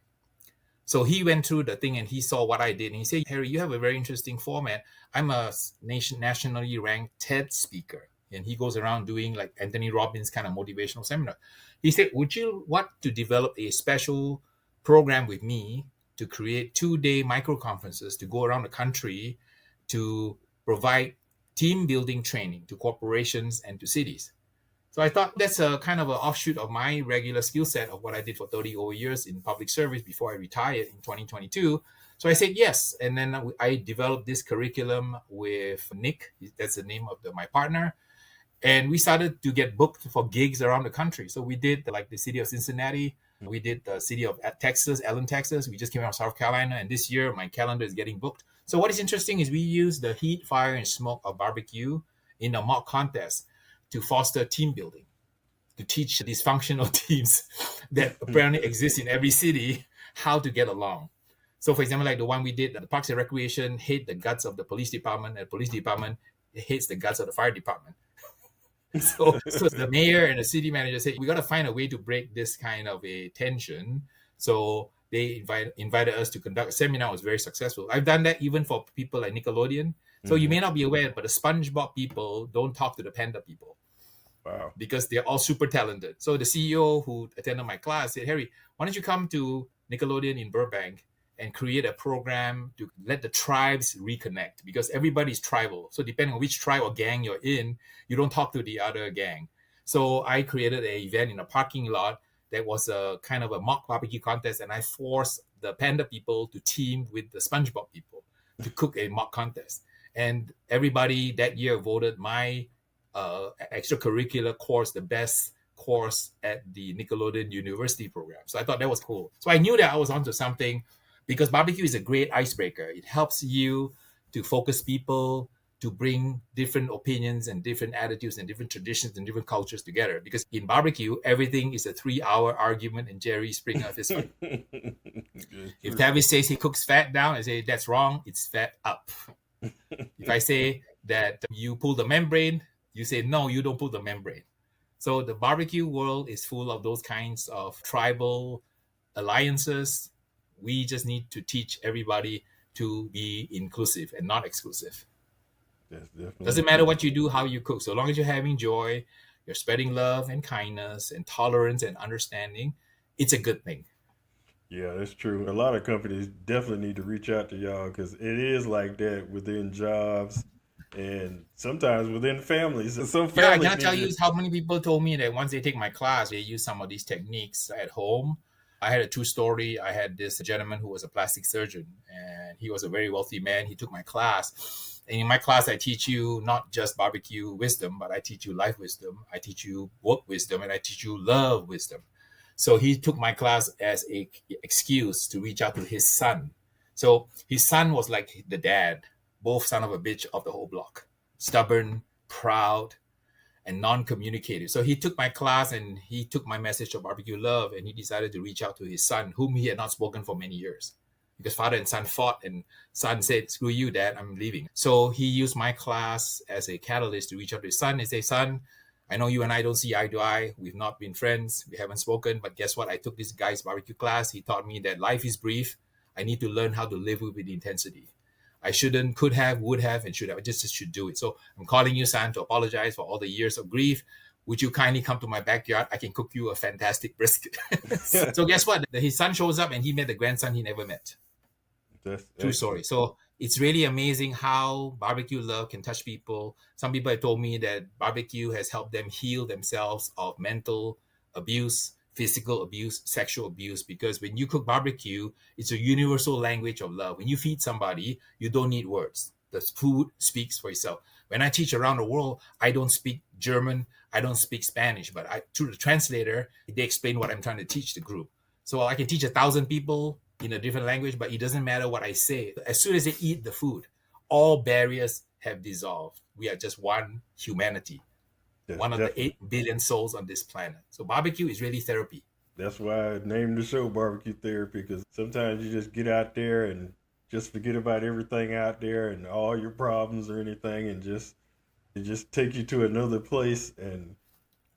So he went through the thing and he saw what I did. And he said, Harry, you have a very interesting format. I'm a nationally ranked TED speaker. And he goes around doing like Anthony Robbins kind of motivational seminar. He said, would you want to develop a special program with me to create 2-day micro conferences to go around the country to provide team building training to corporations and to cities? So I thought that's a kind of an offshoot of my regular skill set of what I did for 30 over years in public service before I retired in 2022. So I said yes. And then I developed this curriculum with Nick. That's the name of my partner. And we started to get booked for gigs around the country. So we did like the city of Cincinnati. We did the city of Texas, Allen, Texas. We just came out of South Carolina. And this year, my calendar is getting booked. So what is interesting is we use the heat, fire, and smoke of barbecue in a mock contest to foster team building, to teach dysfunctional teams that apparently exist in every city how to get along. So for example, like the one we did, the Parks and Recreation hate the guts of the police department, and the police department hates the guts of the fire department. So the mayor and the city manager said, we got to find a way to break this kind of a tension. So they invited us to conduct a seminar. It was very successful. I've done that even for people like Nickelodeon. So you may not be aware, but the SpongeBob people don't talk to the Panda people. Wow. Because they're all super talented. So the CEO who attended my class said, Harry, why don't you come to Nickelodeon in Burbank and create a program to let the tribes reconnect, because everybody's tribal. So depending on which tribe or gang you're in, you don't talk to the other gang. So I created an event in a parking lot that was a kind of a mock barbecue contest, and I forced the Panda people to team with the SpongeBob people to cook a mock contest. And everybody that year voted my extracurricular course the best course at the Nickelodeon University program. So I thought that was cool. So I knew that I was onto something, because barbecue is a great icebreaker. It helps you to focus people, to bring different opinions and different attitudes and different traditions and different cultures together. Because in barbecue, everything is a 3-hour argument and Jerry Springer fist fight. If Tavis says he cooks fat down, I say that's wrong, it's fat up. If I say that you pull the membrane, you say no, you don't pull the membrane. So the barbecue world is full of those kinds of tribal alliances. We just need to teach everybody to be inclusive and not exclusive. Doesn't matter what you do, how you cook. So long as you're having joy, you're spreading love and kindness and tolerance and understanding, it's a good thing. Yeah, that's true. A lot of companies definitely need to reach out to y'all because it is like that within jobs and sometimes within families. And some Yeah, I families cannot tell need you how many people told me that once they take my class, they use some of these techniques at home. I had a true story. I had this gentleman who was a plastic surgeon, and he was a very wealthy man. He took my class. And in my class, I teach you not just barbecue wisdom, but I teach you life wisdom. I teach you work wisdom, and I teach you love wisdom. So he took my class as an excuse to reach out to his son. So his son was like the dad, both son of a bitch of the whole block. Stubborn, proud, and non-communicative. So he took my class and he took my message of barbecue love, and he decided to reach out to his son, whom he had not spoken for many years. Because father and son fought, and son said, screw you, dad, I'm leaving. So he used my class as a catalyst to reach out to his son and say, son, I know you and I don't see eye to eye. We've not been friends. We haven't spoken. But guess what? I took this guy's barbecue class. He taught me that life is brief. I need to learn how to live with intensity. I shouldn't, could have, would have, and should have. I just should do it. So I'm calling you, son, to apologize for all the years of grief. Would you kindly come to my backyard? I can cook you a fantastic brisket. So guess what? His son shows up and he met the grandson he never met. True story. So it's really amazing how barbecue love can touch people. Some people have told me that barbecue has helped them heal themselves of mental abuse, physical abuse, sexual abuse, because when you cook barbecue, it's a universal language of love. When you feed somebody, you don't need words. The food speaks for itself. When I teach around the world, I don't speak German, I don't speak Spanish, but through the translator, they explain what I'm trying to teach the group. So I can teach 1,000 people in a different language, but it doesn't matter what I say. As soon as they eat the food, all barriers have dissolved. We are just one humanity, one of the 8 billion souls on this planet. So barbecue is really therapy. That's why I named the show Barbecue Therapy, because sometimes you just get out there and just forget about everything out there and all your problems or anything, and it just take you to another place. And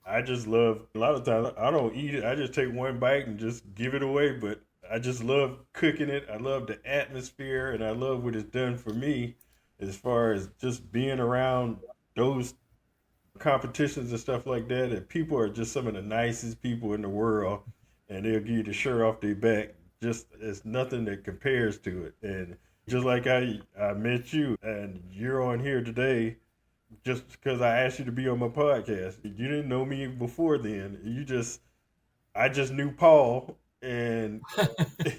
I just love, a lot of times I don't eat it. I just take one bite and just give it away. But I just love cooking it. I love the atmosphere, and I love what it's done for me as far as just being around those competitions and stuff like that. And people are just some of the nicest people in the world, and they'll give you the shirt off their back. Just it's nothing that compares to it. And just like I met you, and you're on here today just because I asked you to be on my podcast. You didn't know me before then. I just knew Paul, and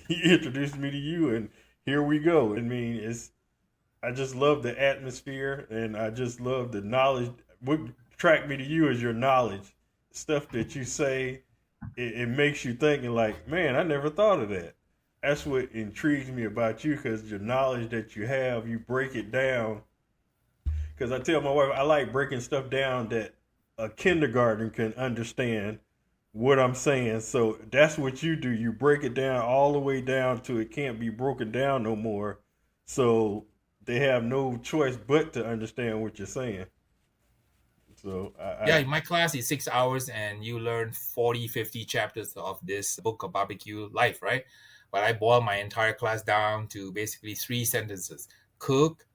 he introduced me to you, and here we go. I mean, I just love the atmosphere, and I just love the knowledge. What attracted me to you is your knowledge, stuff that you say. It makes you think, and like, man, I never thought of that. That's what intrigues me about you, because your knowledge that you have, you break it down. Because I tell my wife, I like breaking stuff down that a kindergarten can understand what I'm saying. So that's what you do. You break it down all the way down to it can't be broken down no more. So they have no choice but to understand what you're saying. So yeah, my class is 6 hours and you learn 40, 50 chapters of this book of barbecue life, right? But I boil my entire class down to basically 3 sentences. Cook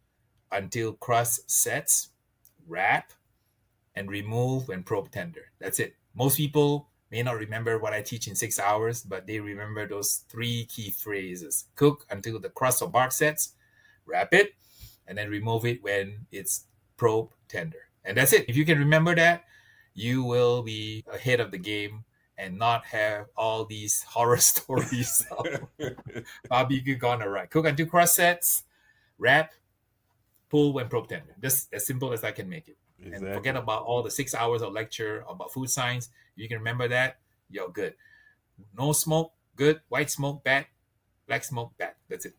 until crust sets, wrap, and remove when probe tender. That's it. Most people may not remember what I teach in 6 hours, but they remember those 3 key phrases. Cook until the crust or bark sets, wrap it, and then remove it when it's probe tender. And that's it. If you can remember that, you will be ahead of the game and not have all these horror stories of barbecue gone awry. Cook until crust sets, wrap, pull when probe tender. Just as simple as I can make it. Exactly. And forget about all the 6 hours of lecture about food science. If you can remember that, you're good. No smoke, good. White smoke, bad. Black smoke, bad. That's it.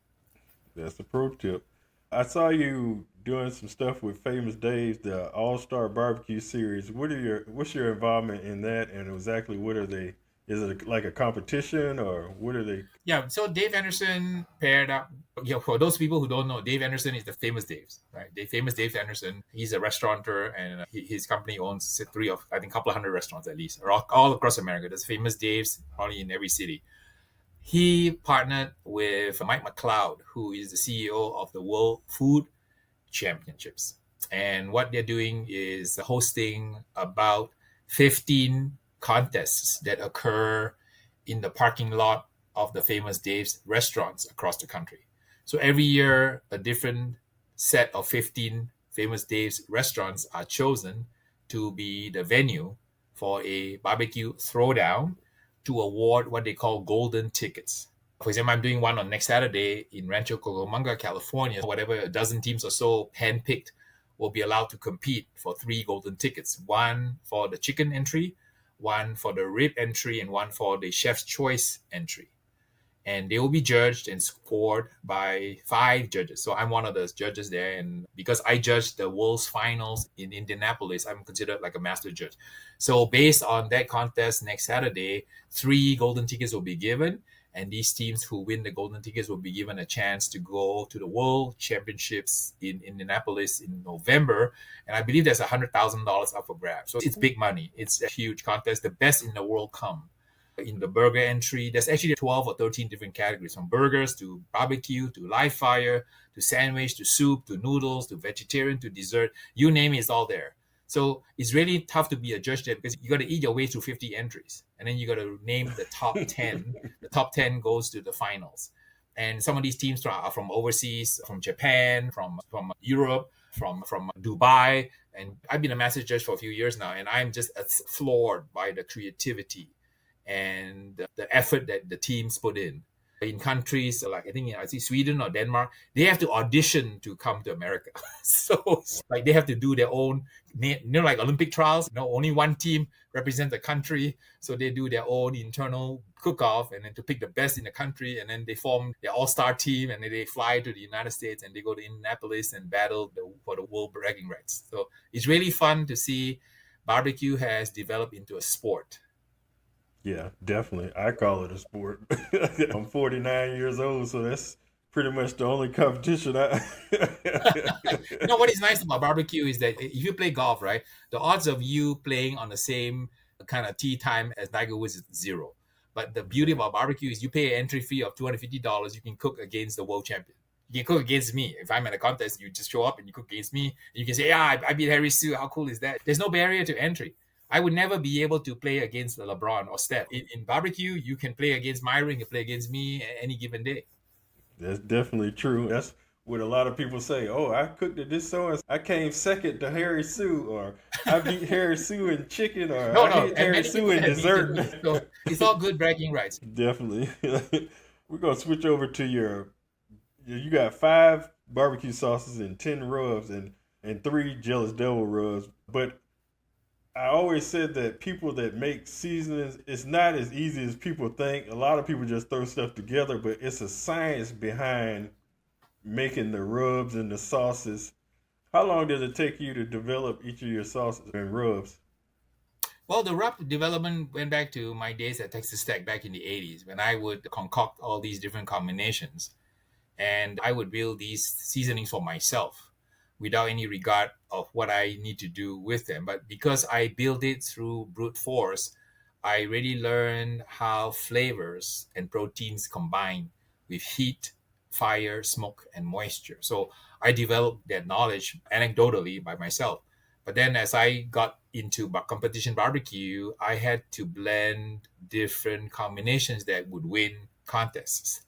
That's the pro tip. I saw you doing some stuff with Famous Dave's, the All Star Barbecue Series. What's your involvement in that, and exactly what are they? Is it like a competition, or what are they? Yeah, so Dave Anderson paired up. For those people who don't know, Dave Anderson is the famous Dave's, right? The famous Dave Anderson. He's a restaurateur, and his company owns three of, I think, a couple of hundred restaurants at least, all across America. There's famous Dave's probably in every city. He partnered with Mike McLeod, who is the CEO of the World Food Championships. And what they're doing is hosting about 15 contests that occur in the parking lot of the famous Dave's restaurants across the country. So every year, a different set of 15 famous Dave's restaurants are chosen to be the venue for a barbecue throwdown to award what they call golden tickets. For example, I'm doing one on next Saturday in Rancho Cucamonga, California. Whatever, a dozen teams or so handpicked will be allowed to compete for 3 golden tickets. One for the chicken entry, one for the rib entry, and one for the chef's choice entry. And they will be judged and scored by 5 judges. So I'm one of those judges there. And because I judged the World's Finals in Indianapolis, I'm considered like a master judge. So based on that contest next Saturday, 3 golden tickets will be given. And these teams who win the golden tickets will be given a chance to go to the World Championships in Indianapolis in November. And I believe there's $100,000 up for grabs. So it's big money. It's a huge contest. The best in the world come. In the burger entry, there's actually 12 or 13 different categories, from burgers to barbecue to live fire to sandwich to soup to noodles to vegetarian to dessert. You name it, it's all there. So it's really tough to be a judge there because you got to eat your way through 50 entries. And then you got to name the top 10. The top 10 goes to the finals. And some of these teams are from overseas, from Japan, from Europe, from Dubai. And I've been a master judge for a few years now, and I'm just floored by the creativity and the effort that the teams put in countries like I see Sweden or Denmark. They have to audition to come to America. So like they have to do their own, like Olympic trials. Only one team represents the country, so they do their own internal cook-off and then to pick the best in the country, and then they form their all-star team, and then they fly to the United States and they go to Indianapolis and battle for the world bragging rights. So it's really fun to see barbecue has developed into a sport. Yeah, definitely. I call it a sport. I'm 49 years old, so that's pretty much the only competition I. What is nice about barbecue is that if you play golf, right, the odds of you playing on the same kind of tee time as Tiger Woods is 0. But the beauty about barbecue is you pay an entry fee of $250. You can cook against the world champion. You can cook against me. If I'm at a contest, you just show up and you cook against me. You can say, yeah, I beat Harry Sue. How cool is that? There's no barrier to entry. I would never be able to play against LeBron or Steph. In barbecue, you can play against Myron, you can play against me any given day. That's definitely true. That's what a lot of people say. Oh, I cooked at this so I came second to Harry Sue, or I beat Harry Sue in chicken, or I beat Harry Sue in dessert. So it's all good bragging rights. Definitely. We're gonna switch over to you got 5 barbecue sauces and 10 rubs and 3 Jealous Devil rubs, but I always said that people that make seasonings, it's not as easy as people think. A lot of people just throw stuff together, but it's a science behind making the rubs and the sauces. How long did it take you to develop each of your sauces and rubs? Well, the rub development went back to my days at Texas Tech back in the 80s when I would concoct all these different combinations. And I would build these seasonings for myself without any regard of what I need to do with them. But because I built it through brute force, I really learned how flavors and proteins combine with heat, fire, smoke, and moisture. So I developed that knowledge anecdotally by myself. But then as I got into competition barbecue, I had to blend different combinations that would win contests.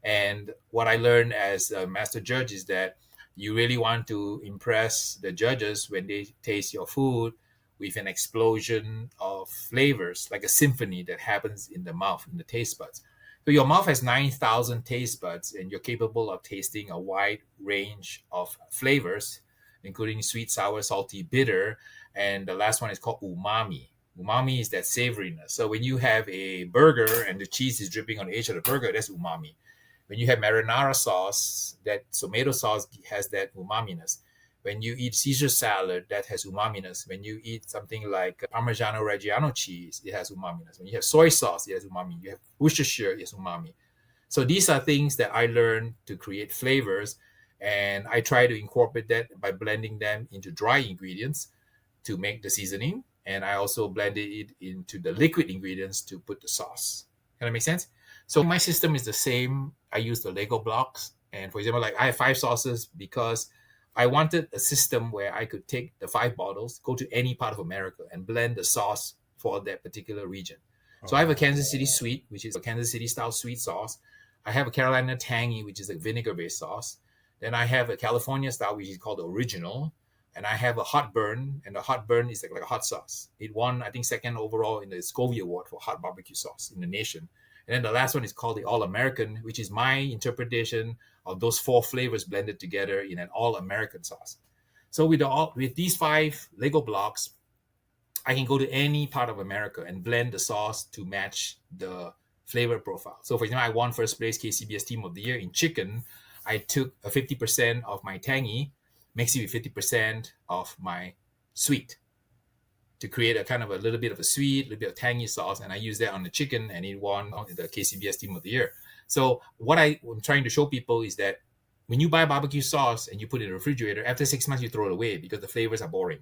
And what I learned as a master judge is that you really want to impress the judges when they taste your food with an explosion of flavors, like a symphony that happens in the mouth, in the taste buds. So your mouth has 9,000 taste buds, and you're capable of tasting a wide range of flavors, including sweet, sour, salty, bitter. And the last one is called umami. Umami is that savoriness. So when you have a burger and the cheese is dripping on the edge of the burger, that's umami. When you have marinara sauce, that tomato sauce has that umaminess. When you eat Caesar salad, that has umaminess. When you eat something like Parmigiano Reggiano cheese, it has umaminess. When you have soy sauce, it has umami. You have Worcestershire, it has umami. So these are things that I learned to create flavors, and I try to incorporate that by blending them into dry ingredients to make the seasoning, and I also blended it into the liquid ingredients to put the sauce. Can that make sense? So my system is the same. I use the Lego blocks. And for example, like I have 5 sauces because I wanted a system where I could take the 5 bottles, go to any part of America and blend the sauce for that particular region. So I have a Kansas City sweet, which is a Kansas City style sweet sauce. I have a Carolina tangy, which is a vinegar-based sauce. Then I have a California style, which is called the original. And I have a hot burn, and the hot burn is like a hot sauce. It won, I think, 2nd overall in the Scoville Award for hot barbecue sauce in the nation. And then the last one is called the All-American, which is my interpretation of those 4 flavors blended together in an All-American sauce. So with these 5 Lego blocks, I can go to any part of America and blend the sauce to match the flavor profile. So for example, I won first place KCBS Team of the Year in chicken. I took a 50% of my tangy, mixed it with 50% of my sweet to create a kind of a little bit of a sweet, a little bit of tangy sauce. And I used that on the chicken, and it won the KCBS Team of the Year. So what I'm trying to show people is that when you buy barbecue sauce and you put it in the refrigerator, after 6 months, you throw it away because the flavors are boring.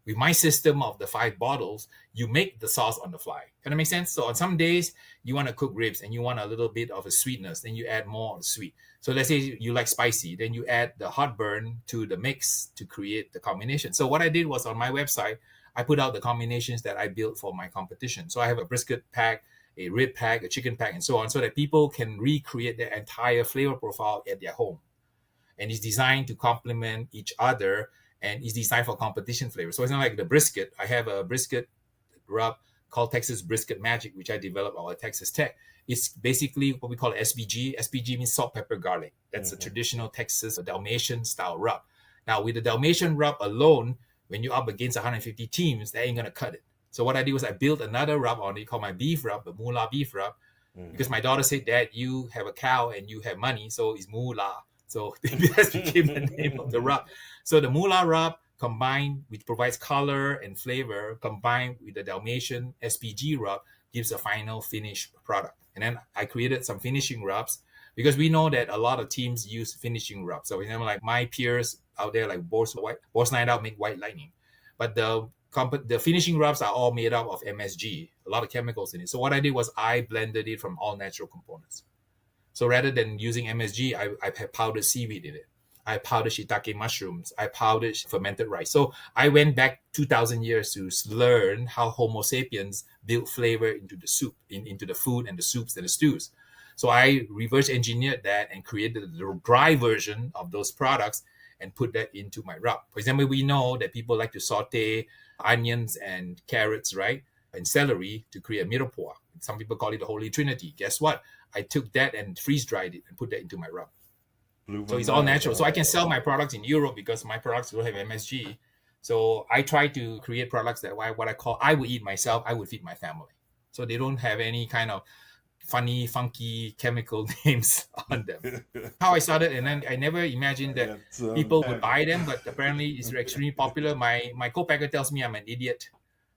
With my system of the 5 bottles, you make the sauce on the fly. Can that make sense? So on some days, you want to cook ribs and you want a little bit of a sweetness, then you add more sweet. So let's say you like spicy, then you add the hot burn to the mix to create the combination. So what I did was on my website, I put out the combinations that I built for my competition. So I have a brisket pack, a rib pack, a chicken pack, and so on, so that people can recreate their entire flavor profile at their home. And it's designed to complement each other, and it's designed for competition flavor. So it's not like the brisket. I have a brisket rub called Texas Brisket Magic, which I developed out at Texas Tech. It's basically what we call SBG. SBG means salt, pepper, garlic. That's a traditional Texas Dalmatian style rub. Now, with the Dalmatian rub alone, when you're up against 150 teams, that ain't going to cut it. So what I did was I built another rub on it called my beef rub, the moolah beef rub, because my daughter said, Dad, you have a cow and you have money, so it's moolah. So that became the name of the rub. So the moolah rub combined, which provides color and flavor, combined with the Dalmatian SPG rub, gives a final finished product. And then I created some finishing rubs because we know that a lot of teams use finishing rubs. So, like my peers out there, like Boss Night Out, make white lightning. But the finishing rubs are all made up of MSG, a lot of chemicals in it. So what I did was I blended it from all natural components. So rather than using MSG, I powdered seaweed in it. I powdered shiitake mushrooms. I powdered fermented rice. So I went back 2,000 years to learn how Homo sapiens built flavor into the soup, into the food and the soups and the stews. So I reverse engineered that and created the dry version of those products and put that into my rub. For example, we know that people like to saute onions and carrots, right? And celery to create a mirepoix. Some people call it the Holy Trinity. Guess what? I took that and freeze-dried it and put that into my rub. So it's all natural. So I can sell my products in Europe because my products don't have MSG. So I try to create products that what I call, I would eat myself, I would feed my family. So they don't have any kind of funny, funky chemical names on them. How I started, and then I never imagined that people would buy them, but apparently it's extremely popular. My co-packer tells me I'm an idiot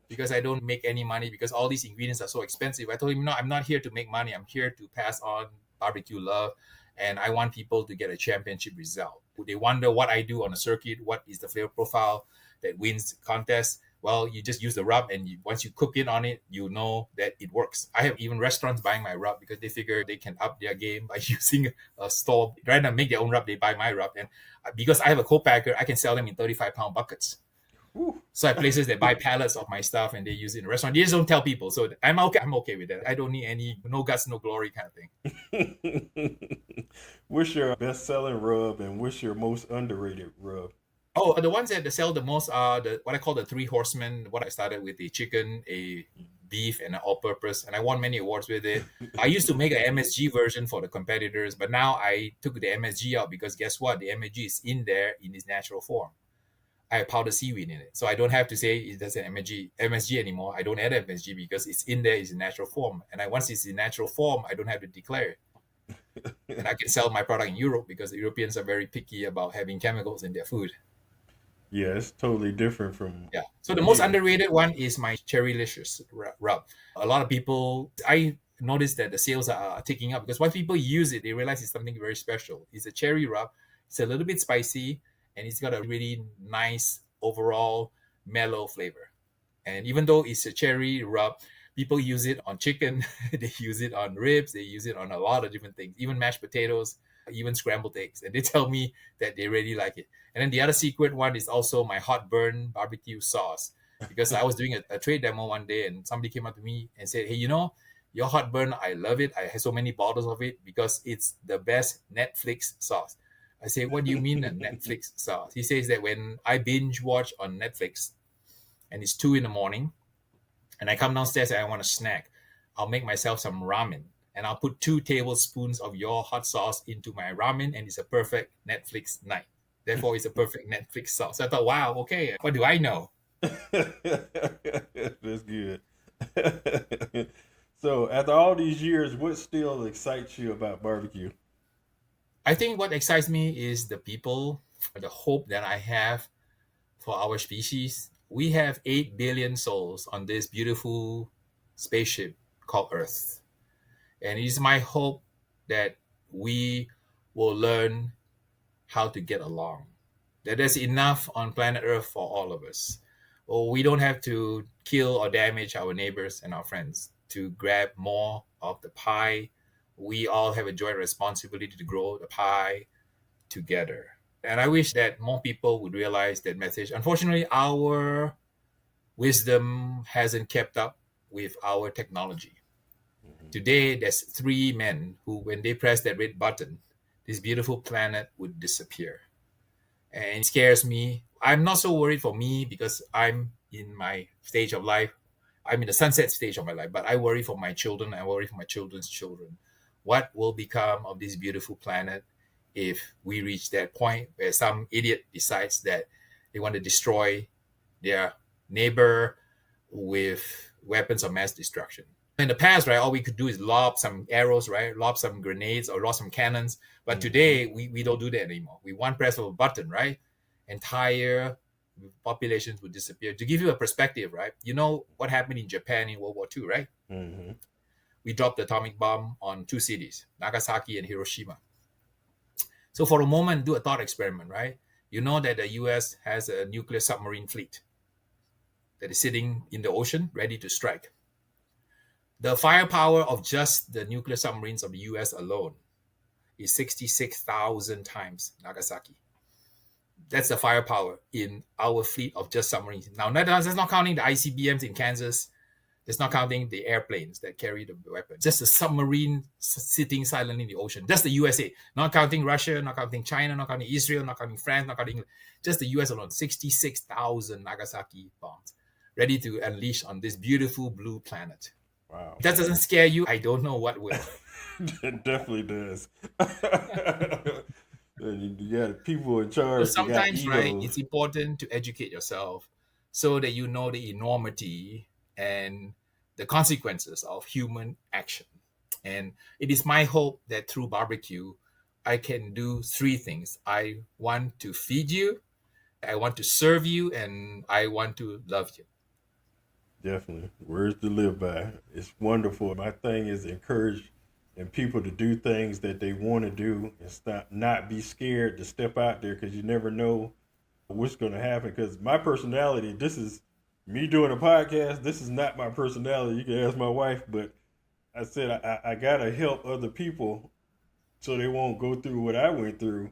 because I don't make any money because all these ingredients are so expensive. I told him, no, I'm not here to make money. I'm here to pass on barbecue love, and I want people to get a championship result. They wonder what I do on a circuit, what is the flavor profile that wins contests. Well, you just use the rub, and once you cook in on it, you know that it works. I have even restaurants buying my rub because they figure they can up their game by using a store. Rather than make their own rub, they buy my rub. And because I have a co-packer, I can sell them in 35-pound buckets. Whew. So I have places that buy pallets of my stuff and they use it in the restaurant. They just don't tell people. So I'm okay. I'm okay with that. I don't need any no guts, no glory kind of thing. What's your best-selling rub and what's your most underrated rub? Oh, the ones that sell the most are the what I call the three horsemen. What I started with a chicken, a beef, and an all-purpose, and I won many awards with it. I used to make an MSG version for the competitors, but now I took the MSG out because guess what? The MSG is in there in its natural form. I have powdered seaweed in it, so I don't have to say it doesn't MSG anymore. I don't add MSG because it's in there, it's in natural form, and once it's in natural form, I don't have to declare it, and I can sell my product in Europe because the Europeans are very picky about having chemicals in their food. Yeah, it's totally different from Yeah. So the most here. underrated one is my Cherrylicious rub. A lot of people, I noticed that the sales are taking up because once people use it, they realize it's something very special. It's a cherry rub. It's a little bit spicy and it's got a really nice overall mellow flavor. And even though it's a cherry rub, people use it on chicken, they use it on ribs, they use it on a lot of different things, even mashed potatoes, even scrambled eggs. And they tell me that they really like it. And then the other secret one is also my hot burn barbecue sauce. Because I was doing a trade demo one day and somebody came up to me and said, hey, your hot burn, I love it. I have so many bottles of it because it's the best Netflix sauce. I say, what do you mean a Netflix sauce? He says that when I binge watch on Netflix and it's 2 a.m. and I come downstairs and I want a snack, I'll make myself some ramen and I'll put 2 tablespoons of your hot sauce into my ramen and it's a perfect Netflix night. Therefore, it's a perfect Netflix sauce. So I thought, wow, okay, what do I know? That's good. So, after all these years, what still excites you about barbecue? I think what excites me is the people, the hope that I have for our species. We have 8 billion souls on this beautiful spaceship called Earth. And it is my hope that we will learn how to get along, that there's enough on planet Earth for all of us. Or we don't have to kill or damage our neighbors and our friends to grab more of the pie. We all have a joint responsibility to grow the pie together. And I wish that more people would realize that message. Unfortunately, our wisdom hasn't kept up with our technology. Today, there's 3 men who, when they press that red button, this beautiful planet would disappear. And it scares me. I'm not so worried for me because I'm in my stage of life. I'm in the sunset stage of my life, but I worry for my children. I worry for my children's children. What will become of this beautiful planet if we reach that point where some idiot decides that they want to destroy their neighbor with weapons of mass destruction? In the past, right, all we could do is lob some arrows, right, lob some grenades or lob some cannons. But today, we don't do that anymore. We one press of a button, right, entire populations would disappear. To give you a perspective, right, you know what happened in Japan in World War II, right? Mm-hmm. We dropped the atomic bomb on 2 cities, Nagasaki and Hiroshima. So for a moment, do a thought experiment, right? You know that the US has a nuclear submarine fleet that is sitting in the ocean ready to strike. The firepower of just the nuclear submarines of the US alone is 66,000 times Nagasaki. That's the firepower in our fleet of just submarines. Now, that's not counting the ICBMs in Kansas. That's not counting the airplanes that carry the weapons. Just a submarine sitting silently in the ocean. Just the USA. Not counting Russia, not counting China, not counting Israel, not counting France, not counting England. Just the US alone. 66,000 Nagasaki bombs ready to unleash on this beautiful blue planet. Wow. If that doesn't scare you, I don't know what will. It definitely does. You got people in So charge. They got sometimes, right, egos. it's important to educate yourself so that you know the enormity and the consequences of human action. And it is my hope that through barbecue, I can do 3 things. I want to feed you, I want to serve you, and I want to love you. Definitely. Words to live by. It's wonderful. My thing is encourage and people to do things that they want to do and not be scared to step out there because you never know what's going to happen. Because my personality, this is me doing a podcast. This is not my personality. You can ask my wife, but I said I got to help other people so they won't go through what I went through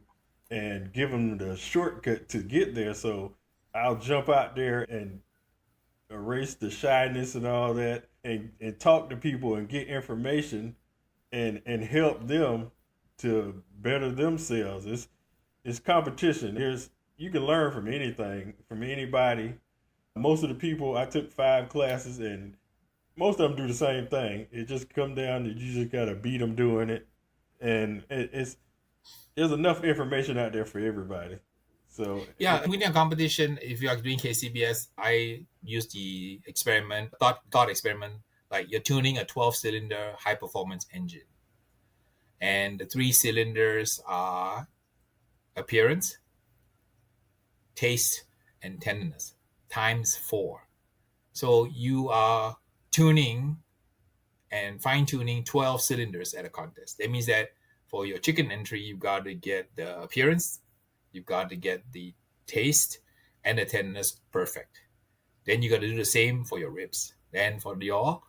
and give them the shortcut to get there. So I'll jump out there and erase the shyness and all that, and talk to people and get information and help them to better themselves. It's competition. There's you can learn from anything, from anybody. Most of the people, I took 5 classes, and most of them do the same thing. It just come down to you just gotta beat them doing it, and it's there's enough information out there for everybody. So Yeah, winning a competition, if you are doing KCBS, I use the thought experiment, like you're tuning a 12-cylinder high performance engine. And the 3 cylinders are appearance, taste, and tenderness times 4. So you are tuning and fine tuning 12 cylinders at a contest. That means that for your chicken entry, you've got to get the appearance, you've got to get the taste, and the tenderness perfect. Then you got to do the same for your ribs, then for your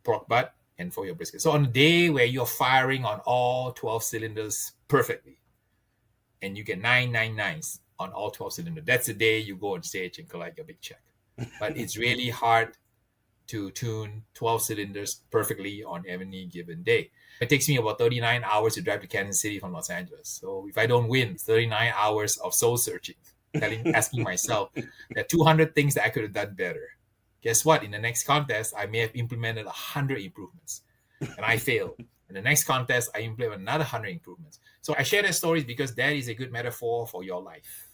pork butt, and for your brisket. So on a day where you're firing on all 12 cylinders perfectly, and you get 999s on all 12 cylinders, that's the day you go on stage and collect your big check. But it's really hard to tune 12 cylinders perfectly on any given day. It takes me about 39 hours to drive to Kansas City from Los Angeles. So if I don't win, it's 39 hours of soul searching, asking myself, there are 200 things that I could have done better. Guess what? In the next contest, I may have implemented 100 improvements, and I failed. In the next contest, I implement another 100 improvements. So I share that stories because that is a good metaphor for your life.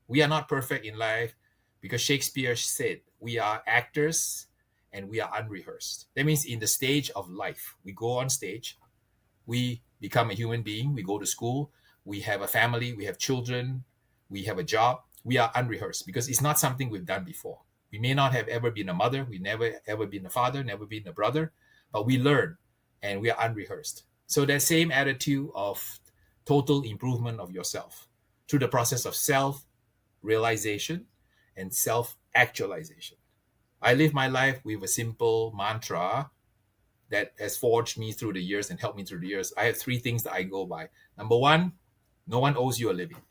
We are not perfect in life because Shakespeare said we are actors and we are unrehearsed. That means in the stage of life, we go on stage, we become a human being, we go to school, we have a family, we have children, we have a job. We are unrehearsed because it's not something we've done before. We may not have ever been a mother, we never ever been a father, never been a brother, but we learn and we are unrehearsed. So that same attitude of total improvement of yourself through the process of self-realization and self-actualization. I live my life with a simple mantra that has forged me through the years and helped me through the years. I have 3 things that I go by. Number 1, no one owes you a living.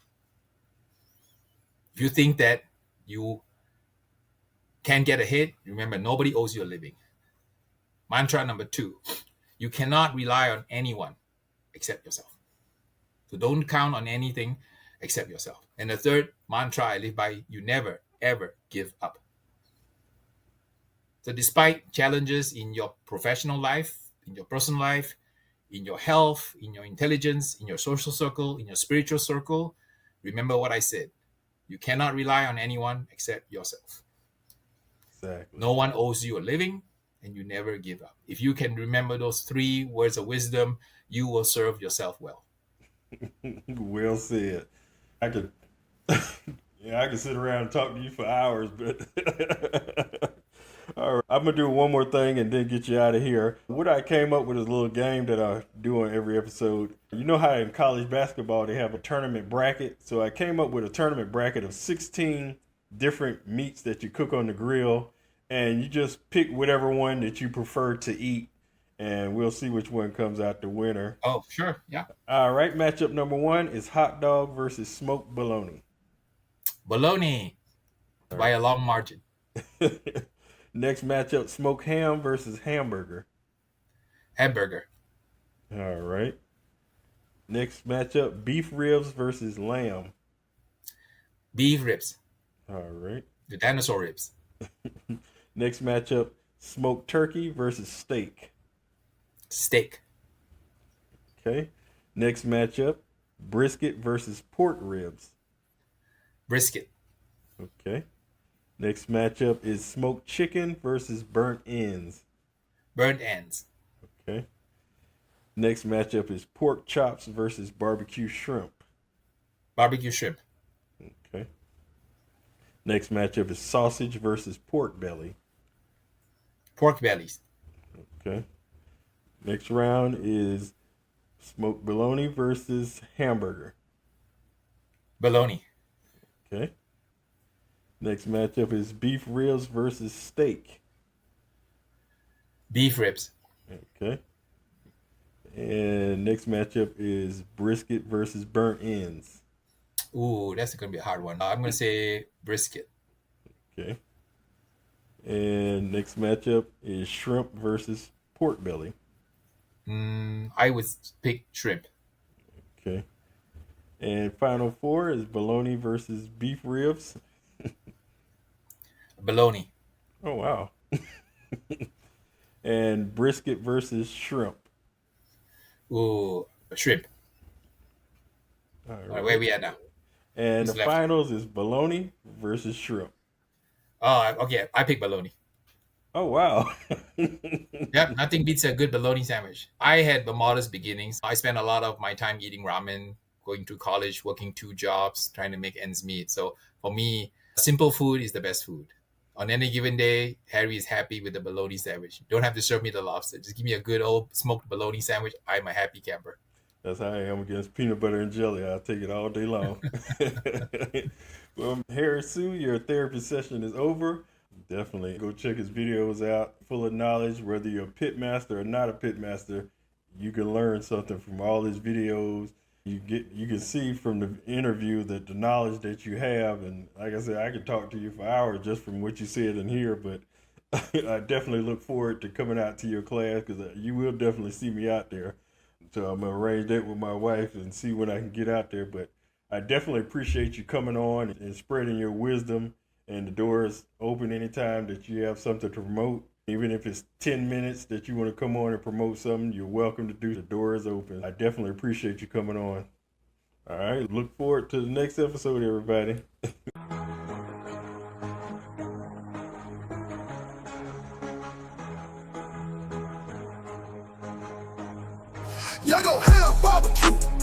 If you think that you can get ahead, remember, nobody owes you a living. Mantra number 2, you cannot rely on anyone except yourself. So don't count on anything except yourself. And the third mantra I live by, you never, ever give up. So despite challenges in your professional life, in your personal life, in your health, in your intelligence, in your social circle, in your spiritual circle, remember what I said. You cannot rely on anyone except yourself. exactly. No one owes you a living, and you never give up. If you can remember those 3 words of wisdom, you will serve yourself well. Well said. I could, yeah, I could sit around and talk to you for hours, but all right, I'm gonna do one more thing and then get you out of here. What I came up with is a little game that I do on every episode. You know how in college basketball they have a tournament bracket, so I came up with a tournament bracket of 16 different meats that you cook on the grill, and you just pick whatever one that you prefer to eat, and we'll see which one comes out the winner. Oh, sure. Yeah. All right, matchup number 1 is hot dog versus smoked bologna. Bologna by a long margin. Next matchup, smoked ham versus hamburger. Hamburger. All right. Next matchup, beef ribs versus lamb. Beef ribs. All right. The dinosaur ribs. Next matchup, smoked turkey versus steak. Steak. Okay. Next matchup, brisket versus pork ribs. Brisket. Okay. Next matchup is smoked chicken versus burnt ends. Burnt ends. Okay. Next matchup is pork chops versus barbecue shrimp. Barbecue shrimp. Okay. Next matchup is sausage versus pork belly. Pork bellies. Okay. Next round is smoked bologna versus hamburger. Bologna. Okay. Next matchup is beef ribs versus steak. Beef ribs. Okay. And next matchup is brisket versus burnt ends. Ooh, that's going to be a hard one. I'm going to say brisket. Okay. And next matchup is shrimp versus pork belly. I would pick shrimp. Okay. And final four is bologna versus beef ribs. Bologna. Oh, wow. And brisket versus shrimp. Ooh, shrimp. All All right, right. where we at now? And Who's the left? finals is bologna versus shrimp. Oh, okay. I pick bologna. Oh, wow. Yep, nothing beats a good bologna sandwich. I had modest beginnings. I spent a lot of my time eating ramen, going to college, working 2 jobs, trying to make ends meet. So for me, simple food is the best food. On any given day, Harry is happy with the bologna sandwich. You don't have to serve me the lobster. Just give me a good old smoked bologna sandwich. I'm a happy camper. That's how I am against peanut butter and jelly. I'll take it all day long. Well, Harry Sue, your therapy session is over. Definitely go check his videos out. Full of knowledge, whether you're a pitmaster or not a pitmaster, you can learn something from all his videos. You can see from the interview that the knowledge that you have, and like I said, I could talk to you for hours just from what you said in here, but I definitely look forward to coming out to your class because you will definitely see me out there. So I'm gonna arrange that with my wife and see when I can get out there. But I definitely appreciate you coming on and spreading your wisdom. And the door is open anytime that you have something to promote. Even if it's 10 minutes that you want to come on and promote something, you're welcome to do. The door is open. I definitely appreciate you coming on. All right. Look forward to the next episode, everybody. Y'all gon' have barbecue.